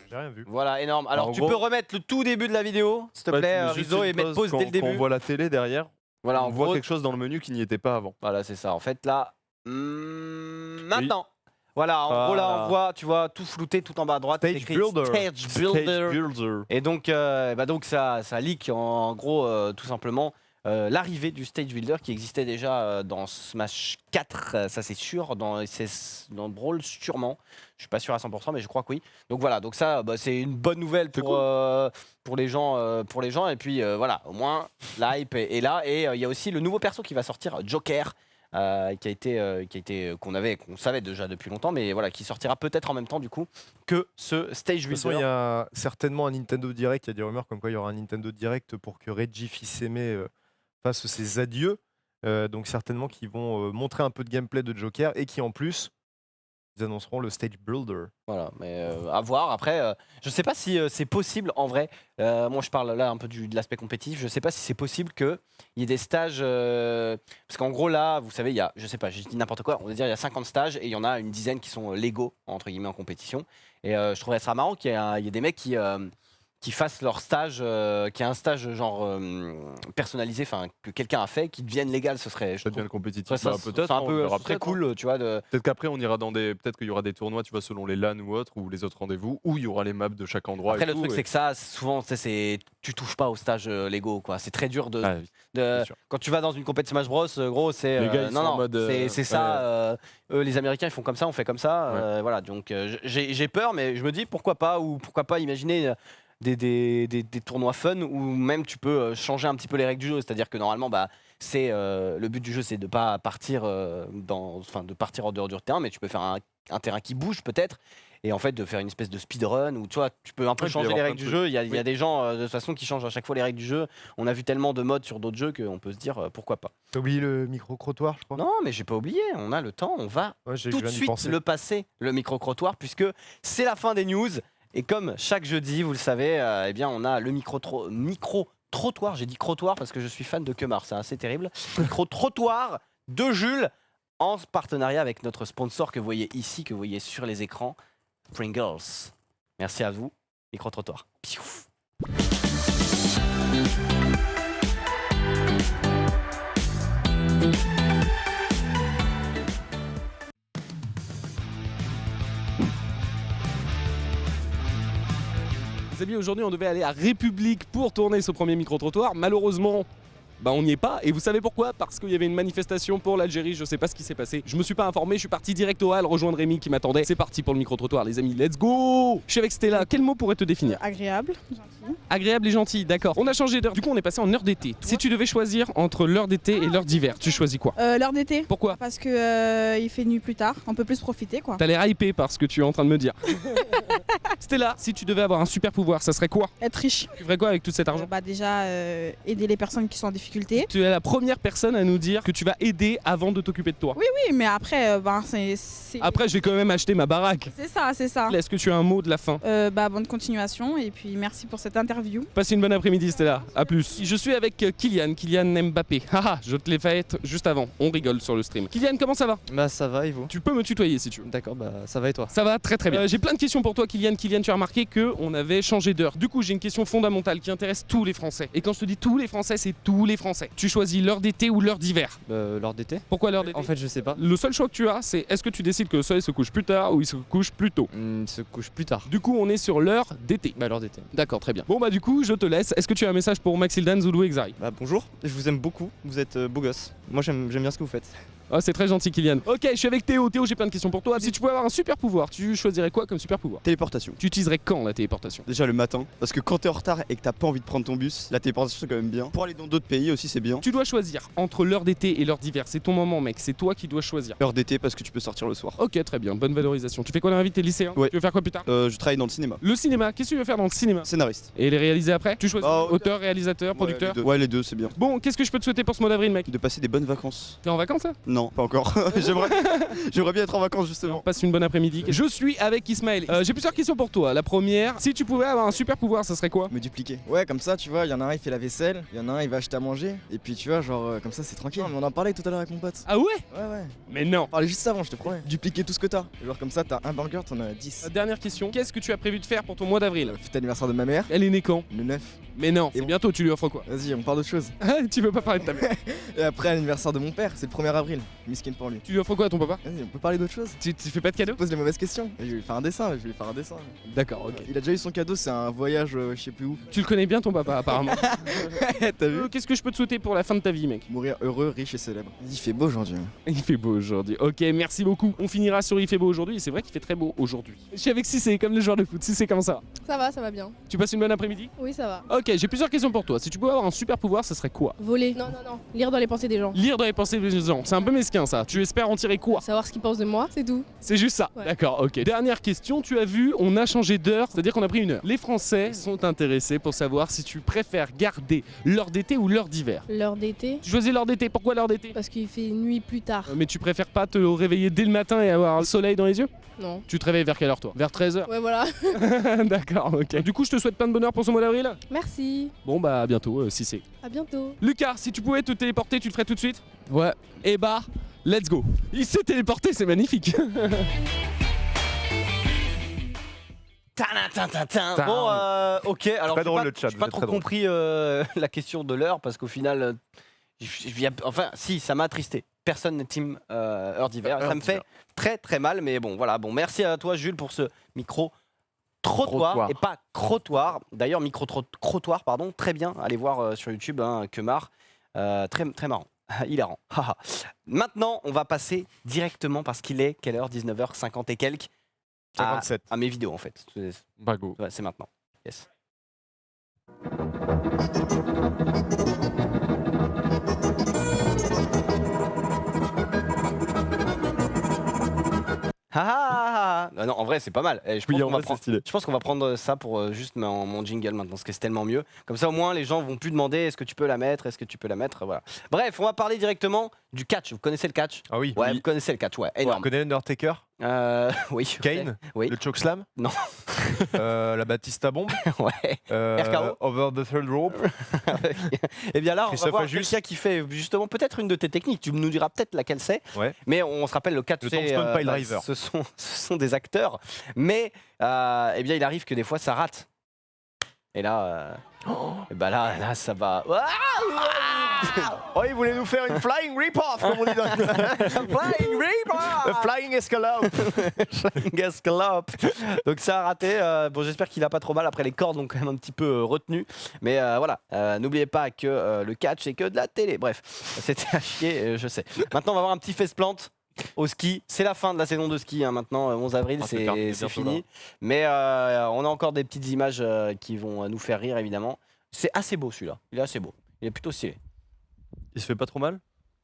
J'ai rien vu. Voilà, énorme. Alors En tu gros- peux remettre le tout début de la vidéo, s'il te Ouais, plaît, tu mets juste Rizzo, une et mettre pause quand, dès le quand début. on voit la télé derrière, Voilà, en on voit gros, quelque chose dans le menu qui n'y était pas avant. voilà, c'est ça. En fait, là, maintenant. Voilà, en gros, là, on voit, tu vois, tout flouté, tout en bas à droite. Stage c'est écrit Builder. Stage Builder. Stage Builder. Et donc, donc ça leak en gros, tout simplement, l'arrivée du Stage Builder qui existait déjà dans Smash 4, ça c'est sûr, dans Brawl sûrement. Je suis pas sûr à 100%, mais je crois que oui. Donc voilà, donc ça, c'est une bonne nouvelle pour les gens, Et puis voilà, au moins la hype est là. Et il y a aussi le nouveau perso qui va sortir, Joker. Qu'on savait déjà depuis longtemps, mais voilà, qui sortira peut-être en même temps du coup que ce Stage De toute façon, il y Builder. a certainement un Nintendo Direct. Il y a des rumeurs comme quoi il y aura un Nintendo Direct pour que Reggie Fils-Aimé fasse ses adieux. Donc certainement qu'ils vont montrer un peu de gameplay de Joker et qui en plus ils annonceront le Stage Builder. Voilà, mais à voir. Après, je sais pas si c'est possible en vrai. Moi, je parle là un peu de l'aspect compétitif. Je sais pas si c'est possible qu'il y ait des stages. Parce qu'en gros, là, vous savez, il y a, je sais pas, j'ai dit n'importe quoi. On va dire il y a 50 stages et il y en a une dizaine qui sont légaux, entre guillemets, en compétition. Et je trouverais ça marrant qu'il y ait des mecs qui fassent leur stage, qui a un stage genre personnalisé, enfin que quelqu'un a fait, qui devienne légal. Ce serait, je Ça devient trouve, le compétitif. ça, Bah, peut-être, c'est un on peu verra très peut-être, cool, tu vois. Peut-être qu'après on ira peut-être qu'il y aura des tournois, tu vois, selon les LAN ou autres, ou les autres rendez-vous, où il y aura les maps de chaque endroit. Après, et le tout, truc, et- c'est que ça, souvent, tu sais, tu touches pas aux stages légaux, quoi. C'est très dur de. Ah oui, de- bien sûr. quand tu vas dans une compétition Smash Bros, gros, c'est. Les gars, ils non, sont en non, mode, c'est ça. Eux, les Américains, ils font comme ça, on fait comme ça. Voilà, donc j'ai peur, mais je me dis pourquoi pas, ou pourquoi pas imaginer. Des tournois fun où même tu peux changer un petit peu les règles du jeu, c'est-à-dire que normalement c'est le but du jeu, c'est de pas partir de partir en dehors du terrain, mais tu peux faire un terrain qui bouge peut-être, et en fait de faire une espèce de speedrun où tu vois, tu peux un peu Ouais, il peut y changer les avoir règles plein du de jeu. Il y a Oui. des gens de toute façon qui changent à chaque fois les règles du jeu. On a vu tellement de modes sur d'autres jeux qu'on peut se dire pourquoi pas. T'as oublié le micro-crottoir, je crois. Non, mais j'ai pas oublié, on a le temps, on va Ouais, j'ai- tout je de viens d'y suite penser. le passer, le micro-crottoir, puisque c'est la fin des news. Et comme chaque jeudi, vous le savez, eh bien, on a le micro-trottoir. J'ai dit crottoir parce que je suis fan de Kemar, c'est assez terrible. Micro-trottoir de Jules, en partenariat avec notre sponsor que vous voyez ici, que vous voyez sur les écrans, Pringles. Merci à vous, micro-trottoir. Piouf. Les amis, aujourd'hui on devait aller à République pour tourner ce premier micro-trottoir. Malheureusement, on n'y est pas. Et vous savez pourquoi? Parce qu'il y avait une manifestation pour l'Algérie, je sais pas ce qui s'est passé. Je me suis pas informé, je suis parti direct au hall rejoindre Rémi qui m'attendait. C'est parti pour le micro-trottoir les amis, let's go! Je suis avec Stella, quel mot pourrait te définir? Agréable, gentil. Agréable et gentil, d'accord. On a changé d'heure, du coup on est passé en heure d'été. Si tu devais choisir entre l'heure d'été et l'heure d'hiver, tu choisis quoi? L'heure d'été. Pourquoi? Parce que il fait nuit plus tard, on peut plus profiter quoi. T'as l'air hypé par ce que tu es en train de me dire. Stella, si tu devais avoir un super pouvoir, ça serait quoi? Être riche. Tu ferais quoi avec tout cet argent? Déjà aider les personnes qui sont en difficulté. Tu es la première personne à nous dire que tu vas aider avant de t'occuper de toi. Oui, mais après, c'est. Après, je vais quand même acheter ma baraque. C'est ça, c'est ça. Est-ce que tu as un mot de la fin? Bonne continuation et puis merci pour cette interview. Passe une bonne après-midi, Stella. À plus. Je suis avec Kylian Mbappé. Haha, je te l'ai fait juste avant. On rigole sur le stream. Kylian, comment ça va? Bah ça va et vous? Tu peux me tutoyer si tu veux. D'accord, bah ça va et toi? Ça va très très bien. J'ai plein de questions pour toi, Kylian. Kylian, tu as remarqué qu'on avait changé d'heure. Du coup, j'ai une question fondamentale qui intéresse tous les Français. Et quand je te dis tous les Français, c'est tous les Français. Tu choisis l'heure d'été ou l'heure d'hiver? L'heure d'été. Pourquoi l'heure d'été? En fait, je sais pas. Le seul choix que tu as, c'est est-ce que tu décides que le soleil se couche plus tard ou il se couche plus tôt? Il se couche plus tard. Du coup, on est sur l'heure d'été. Bah l'heure d'été. D'accord, très bien. Bon bah du coup, je te laisse. Est-ce que tu as un message pour Maxildan, Zulu et Xari? Bah bonjour, je vous aime beaucoup, vous êtes beau gosse. Moi j'aime bien ce que vous faites. Oh, c'est très gentil, Kylian. Ok, je suis avec Théo. Théo, j'ai plein de questions pour toi. Si tu pouvais avoir un super pouvoir, tu choisirais quoi comme super pouvoir? Téléportation. Tu utiliserais quand la téléportation? Déjà le matin, parce que quand t'es en retard et que t'as pas envie de prendre ton bus, la téléportation c'est quand même bien. Pour aller dans d'autres pays aussi c'est bien. Tu dois choisir entre l'heure d'été et l'heure d'hiver. C'est ton moment, mec. C'est toi qui dois choisir. Heure d'été parce que tu peux sortir le soir. Ok, très bien. Bonne valorisation. Tu fais quoi dans la vie? T'es lycéen? Ouais. Tu veux faire quoi plus tard? Je travaille dans le cinéma. Le cinéma. Qu'est-ce que tu veux faire dans le cinéma? Scénariste. Et les réaliser après? Tu choisis auteur, réalisateur, producteur? Ouais, les deux c'est bien. Bon, qu'est-ce que je peux te souhaiter pour ce mois d'avril, mec? De passer des bonnes vacances. T'es en vacances là? Non, pas encore. J'aimerais bien être en vacances justement. Passe une bonne après-midi. Je suis avec Ismaël. J'ai plusieurs questions pour toi. La première, si tu pouvais avoir un super pouvoir, ça serait quoi? Me dupliquer. Ouais, comme ça, tu vois, il y en a un, il fait la vaisselle, il y en a un, il va acheter à manger, et puis tu vois, genre, comme ça, c'est tranquille. Non, mais on en parlait tout à l'heure avec mon pote. Ah ouais? Ouais. Mais non. On parlait juste avant, je te promets. Dupliquer tout ce que t'as. Genre, comme ça, t'as un burger, t'en as 10. Dernière question, qu'est-ce que tu as prévu de faire pour ton mois d'avril? Fête anniversaire de ma mère. Elle est née quand? Le 9. Mais non, c'est bientôt, tu lui offres quoi? Vas-y, on parle d'autre chose. Tu veux pas parler de ta mère? Et après, l'anniversaire de mon père, c'est le 1er avril. Miskin pour lui. Tu lui offres quoi à ton papa? Vas-y, on peut parler d'autre chose. Tu fais pas de cadeau? Pose les mauvaises questions. Je vais lui faire un dessin, D'accord, ok. Il a déjà eu son cadeau, c'est un voyage, je sais plus où. Tu le connais bien ton papa apparemment. T'as vu? Qu'est-ce que je peux te souhaiter pour la fin de ta vie, mec? Mourir heureux, riche et célèbre. Il fait beau aujourd'hui. Il fait beau aujourd'hui. Ok, merci beaucoup. On finira sur il fait beau aujourd'hui et c'est vrai qu'il fait très beau aujourd'hui. Je suis avec Cissé, comme le joueur de foot. Cissé, comment ça? Ça va bien. Tu passes une bonne après-midi? Oui, ça va. Ok, j'ai plusieurs questions pour toi. Si tu pouvais avoir un super pouvoir, ce serait quoi? Voler. Non. Lire dans les pensées des gens. Lire dans les pensées des gens. C'est un peu mesquin ça. Tu espères en tirer quoi? Savoir ce qu'ils pensent de moi, c'est tout. C'est juste ça. Ouais. D'accord, ok. Dernière question, tu as vu, on a changé d'heure, c'est-à-dire qu'on a pris une heure. Les Français sont intéressés pour savoir si tu préfères garder l'heure d'été ou l'heure d'hiver. L'heure d'été. Tu choisis l'heure d'été, pourquoi l'heure d'été? Parce qu'il fait nuit plus tard. Mais tu préfères pas te réveiller dès le matin et avoir le soleil dans les yeux? Non. Tu te réveilles vers quelle heure toi? Vers 13h? Ouais, voilà. D'accord, ok. Du coup, je te souhaite plein de bonheur pour ce mois d'avril. Merci. Bon, bah à bientôt, si c'est. À bientôt. Lucas, si tu pouvais te téléporter, tu le ferais tout de suite? Ouais. Et bah, let's go. Il s'est téléporté, c'est magnifique. Bon, ok, alors Très drôle, j'ai le chat, pas vous êtes trop très drôle. compris la question de l'heure parce qu'au final, enfin, si, ça m'a attristé. Personne n'est team heure d'hiver. Ça me fait très très mal, mais bon, voilà. Bon, merci à toi, Jules, pour ce micro trottoir et pas crottoir. D'ailleurs, micro crottoir, pardon, très bien. Allez voir sur YouTube, Kemar, très très marrant. Hilarant. Maintenant, on va passer directement parce qu'il est quelle heure? 19h50 et quelques. 57. À mes vidéos en fait. Bah go. Ouais, c'est maintenant. Yes. Non, en vrai, c'est pas mal. Et je pense qu'on va prendre ça pour juste mon jingle maintenant, parce que c'est tellement mieux. Comme ça, au moins, les gens vont plus demander est-ce que tu peux la mettre, est-ce que tu peux la mettre. Voilà. Bref, on va parler directement du catch. Vous connaissez le catch? Ah oui. Ouais, Oui. vous connaissez le catch, ouais. Énorme. Tu connais l'Undertaker? Oui. Kane? Oui. Le chokeslam? Non. La Batista bombe? Ouais. RKO? Over the third rope? Et bien là, on va Christophe voir Ajus. quelqu'un qui fait justement peut-être une de tes techniques. Tu nous diras peut-être laquelle c'est. Ouais. Mais on se rappelle le catch. Le Tombstone Pile Driver. Ce sont des acteurs. Mais eh bien, il arrive que des fois, ça rate. Et là, et bah là, ça va. Oh, il voulait nous faire une flying rip-off, comme on dit dans Flying rip-off. Flying escalope. Flying escalope. Donc ça a raté. Bon, j'espère qu'il a pas trop mal. Après, les cordes l'ont quand même un petit peu retenu. Mais voilà, n'oubliez pas que le catch, c'est que de la télé. Bref, c'était à chier, je sais. Maintenant, on va avoir un petit face-plant au ski. C'est la fin de la saison de ski, hein, maintenant, 11 avril, c'est fini. Mais on a encore des petites images qui vont nous faire rire, évidemment. C'est assez beau, celui-là. Il est assez beau. Il est plutôt stylé. Il se fait pas trop mal?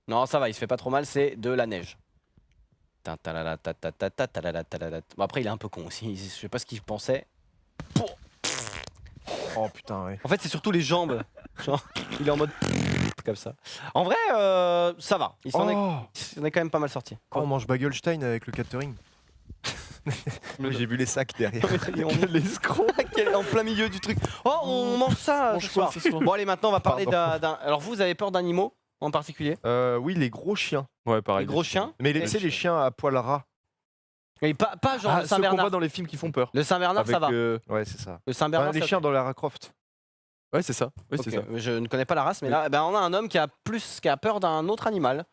Non, ça va, il se fait pas trop mal, c'est de la neige. Bon, après, il est un peu con aussi, je sais pas ce qu'il pensait. Oh putain, ouais. En fait, c'est surtout les jambes. Genre, il est en mode comme ça. En vrai, ça va. Il s'en est quand même pas mal sorti. Oh, on mange Bagelstein avec le catering. J'ai vu les sacs derrière. L'escroc en plein milieu du truc. Oh, on mange ça ce soir. Bon, allez, maintenant, on va parler d'un. Alors, vous avez peur d'animaux en particulier? Oui, les gros chiens. Ouais, pareil. Les gros chiens? Mais tu sais, les chiens à poil ras. Mais pas genre le ceux qu'on Saint-Bernard. voit dans les films qui font peur. Le Saint-Bernard, ça va. Ouais, c'est ça. Le Saint-Bernard, Les ça chiens dans Lara Croft. Ouais, c'est ça. Oui, c'est Ok, ça. je ne connais pas la race, mais là, on a un homme qui a peur d'un autre animal.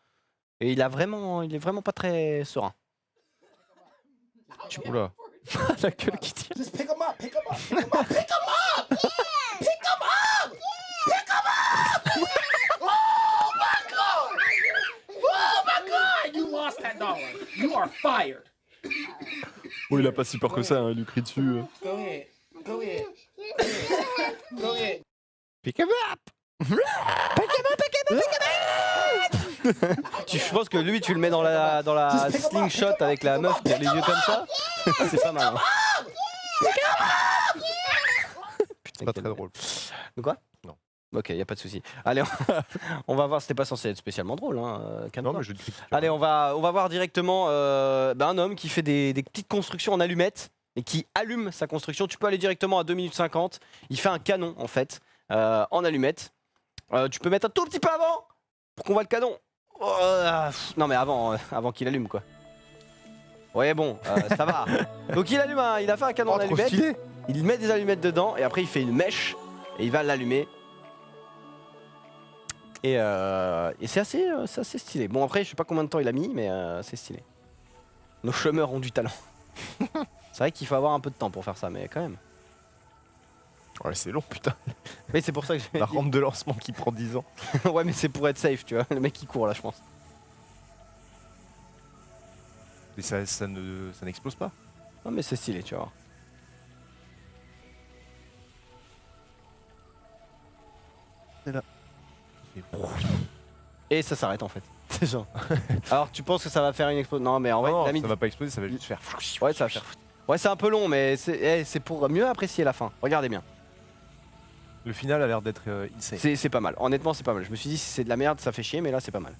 Et il est vraiment pas très serein. Oula. La gueule qui tire. Just pick 'em up, pick 'em up, pick 'em up, pick 'em up! Yeah! Pick 'em up! Pick 'em up! Oh my god! Oh my god! Oh, il a pas si peur que ça, hein, il lui crie dessus. Pick him up. Je pense que lui, tu le mets dans la slingshot avec la meuf qui a les yeux comme ça. C'est pas mal. Hein. C'est pas très drôle. De quoi? Non. Ok, y a pas de souci. Allez, on va voir. C'était pas censé être spécialement drôle. Hein, non, mais je critique. Allez, on va voir directement un homme qui fait des petites constructions en allumettes et qui allume sa construction. Tu peux aller directement à 2 minutes 50. Il fait un canon en fait en allumettes. Tu peux mettre un tout petit peu avant pour qu'on voit le canon. Non mais avant qu'il allume quoi. Ouais bon, ça va. Donc il allume il a fait un canon en allumettes. Il met des allumettes dedans et après il fait une mèche et il va l'allumer. Et c'est assez stylé. Bon après je sais pas combien de temps il a mis mais c'est stylé. Nos chômeurs ont du talent. C'est vrai qu'il faut avoir un peu de temps pour faire ça mais quand même. Ouais c'est long putain. Mais c'est pour ça que la rampe de lancement qui prend 10 ans. Ouais mais c'est pour être safe tu vois, le mec qui court là je pense. Et ça n'explose pas. Non mais c'est stylé tu vois. C'est là. Et ça s'arrête en fait. C'est genre. Alors tu penses que ça va faire une explosion? Non mais en vrai, ça va pas exploser, ça va juste faire. Ouais ça va faire. Ouais c'est un peu long mais c'est pour mieux apprécier la fin. Regardez bien. Le final a l'air d'être insane. C'est pas mal. Honnêtement c'est pas mal. Je me suis dit si c'est de la merde ça fait chier mais là c'est pas mal.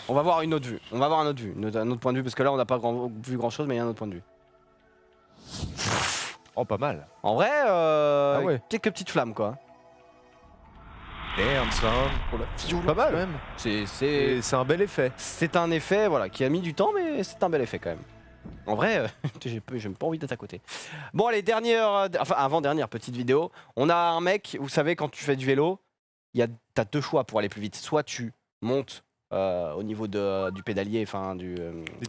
On va voir une autre vue. On va voir un autre point de vue parce que là on n'a pas vu grand chose mais il y a un autre point de vue. Oh pas mal. En vrai ouais. Quelques petites flammes quoi. Damn son. Oh, la violence, pas mal même. C'est un bel effet. C'est un effet voilà qui a mis du temps mais c'est un bel effet quand même. En vrai, j'ai même pas envie d'être à côté. Bon allez, avant-dernière petite vidéo. On a un mec, vous savez quand tu fais du vélo, t'as deux choix pour aller plus vite. Soit tu montes au niveau du pédalier, enfin des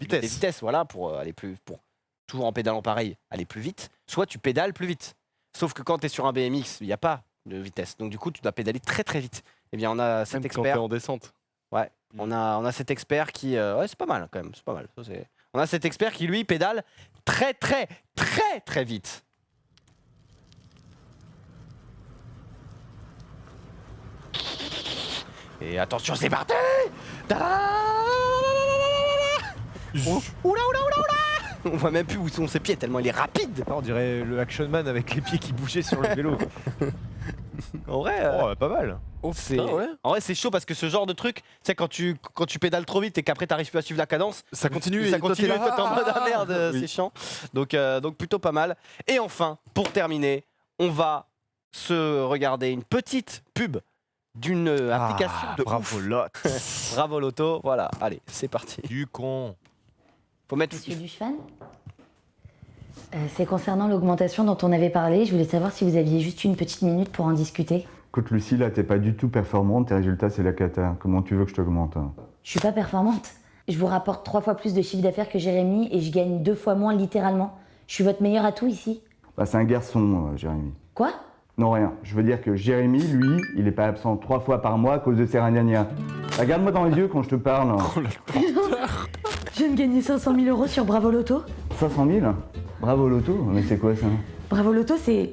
vitesses, voilà, pour aller pour toujours en pédalant pareil, aller plus vite. Soit tu pédales plus vite. Sauf que quand tu es sur un BMX, il n'y a pas de vitesse. Donc du coup, tu dois pédaler très très vite. Eh bien, on a cet expert. Quand t'es en descente. Ouais. On a cet expert qui, ouais, c'est pas mal quand même. C'est pas mal. Ça, on a cet expert qui lui pédale très très très très vite. Et attention, c'est parti. Oula. On voit même plus où sont ses pieds tellement il est rapide. On dirait le Action Man avec les pieds qui bougeaient sur le vélo. En vrai, pas mal. En vrai, c'est chaud parce que ce genre de truc, tu sais, quand tu pédales trop vite et qu'après t'arrives plus à suivre la cadence, ça continue. Et toi, t'es en mode ah, merde, oui. c'est chiant. Donc plutôt pas mal. Et enfin, pour terminer, on va se regarder une petite pub d'une application de Bravo Loto. Bravo Loto. Voilà, allez, c'est parti. Du con. Faut mettre. Monsieur Duchemin, c'est concernant l'augmentation dont on avait parlé. Je voulais savoir si vous aviez juste une petite minute pour en discuter. Écoute Lucie, là t'es pas du tout performante, tes résultats c'est la cata. Comment tu veux que je t'augmente? Je suis pas performante. Je vous rapporte 3 fois plus de chiffre d'affaires que Jérémy et je gagne 2 fois moins littéralement. Je suis votre meilleur atout ici. Bah c'est un garçon, Jérémy. Quoi? Non rien, je veux dire que Jérémy, lui, il est pas absent 3 fois par mois à cause de ses ragnagnas. Regarde-moi dans les yeux quand je te parle. Je viens de gagner 500 000 € sur Bravo Loto. 500 000? Bravo Loto? Mais c'est quoi ça? Bravo Loto, c'est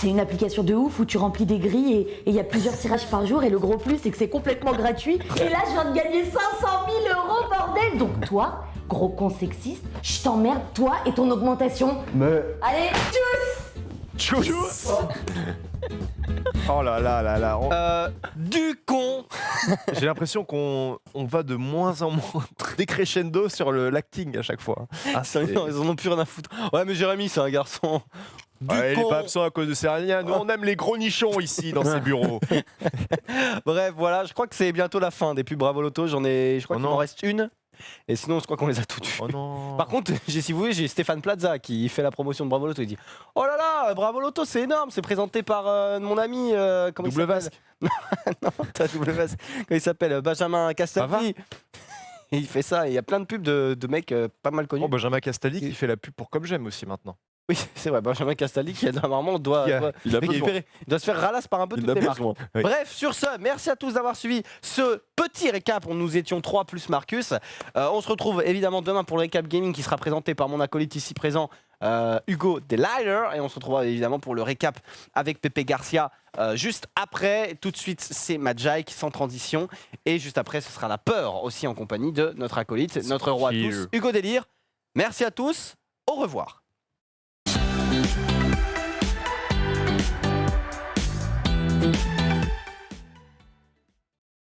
une application de ouf où tu remplis des grilles et il y a plusieurs tirages par jour et le gros plus c'est que c'est complètement gratuit. Et là je viens de gagner 500 000 € bordel. Donc toi, gros con sexiste, je t'emmerde toi et ton augmentation. Mais... Allez, tchuss. Oh là là là là. Du con. J'ai l'impression qu'on va de moins en moins décrescendo sur l'acting à chaque fois. Ah, ils en ont plus rien à foutre. Ouais, mais Jérémy, c'est un garçon. Ouais, il est pas absent à cause de ses rien. Nous, on aime les gros nichons ici dans ces bureaux. Bref, voilà, je crois que c'est bientôt la fin des pubs Bravo Loto. Je crois qu'il m'en reste une. Et sinon, je crois qu'on les a toutes vues. Oh non. Par contre, si vous voulez, j'ai Stéphane Plaza qui fait la promotion de Bravo Loto. Il dit: oh là là, Bravo Loto, c'est énorme. C'est présenté par mon ami. Comment il s'appelle? Non, t'as Double Vasque. Comment il s'appelle? Benjamin Castaldi. Et il fait ça. Il y a plein de pubs de mecs pas mal connus. Oh, Benjamin Castaldi qui fait la pub pour Comme J'aime aussi maintenant. Oui, c'est vrai, Benjamin Castaldi qui normalement doit Il a besoin. récupérer. Il doit se faire ralasse par un peu Il toutes a les marques. besoin. Oui. Bref, sur ce, merci à tous d'avoir suivi ce petit récap. Nous étions 3 plus Marcus. On se retrouve évidemment demain pour le récap gaming qui sera présenté par mon acolyte ici présent, Hugo Delider. Et on se retrouvera évidemment pour le récap avec Pepe Garcia juste après. Tout de suite, c'est Majike sans transition. Et juste après, ce sera la peur aussi en compagnie de notre acolyte, notre roi à tous, Hugo Délire. Merci à tous. Au revoir. Thank you.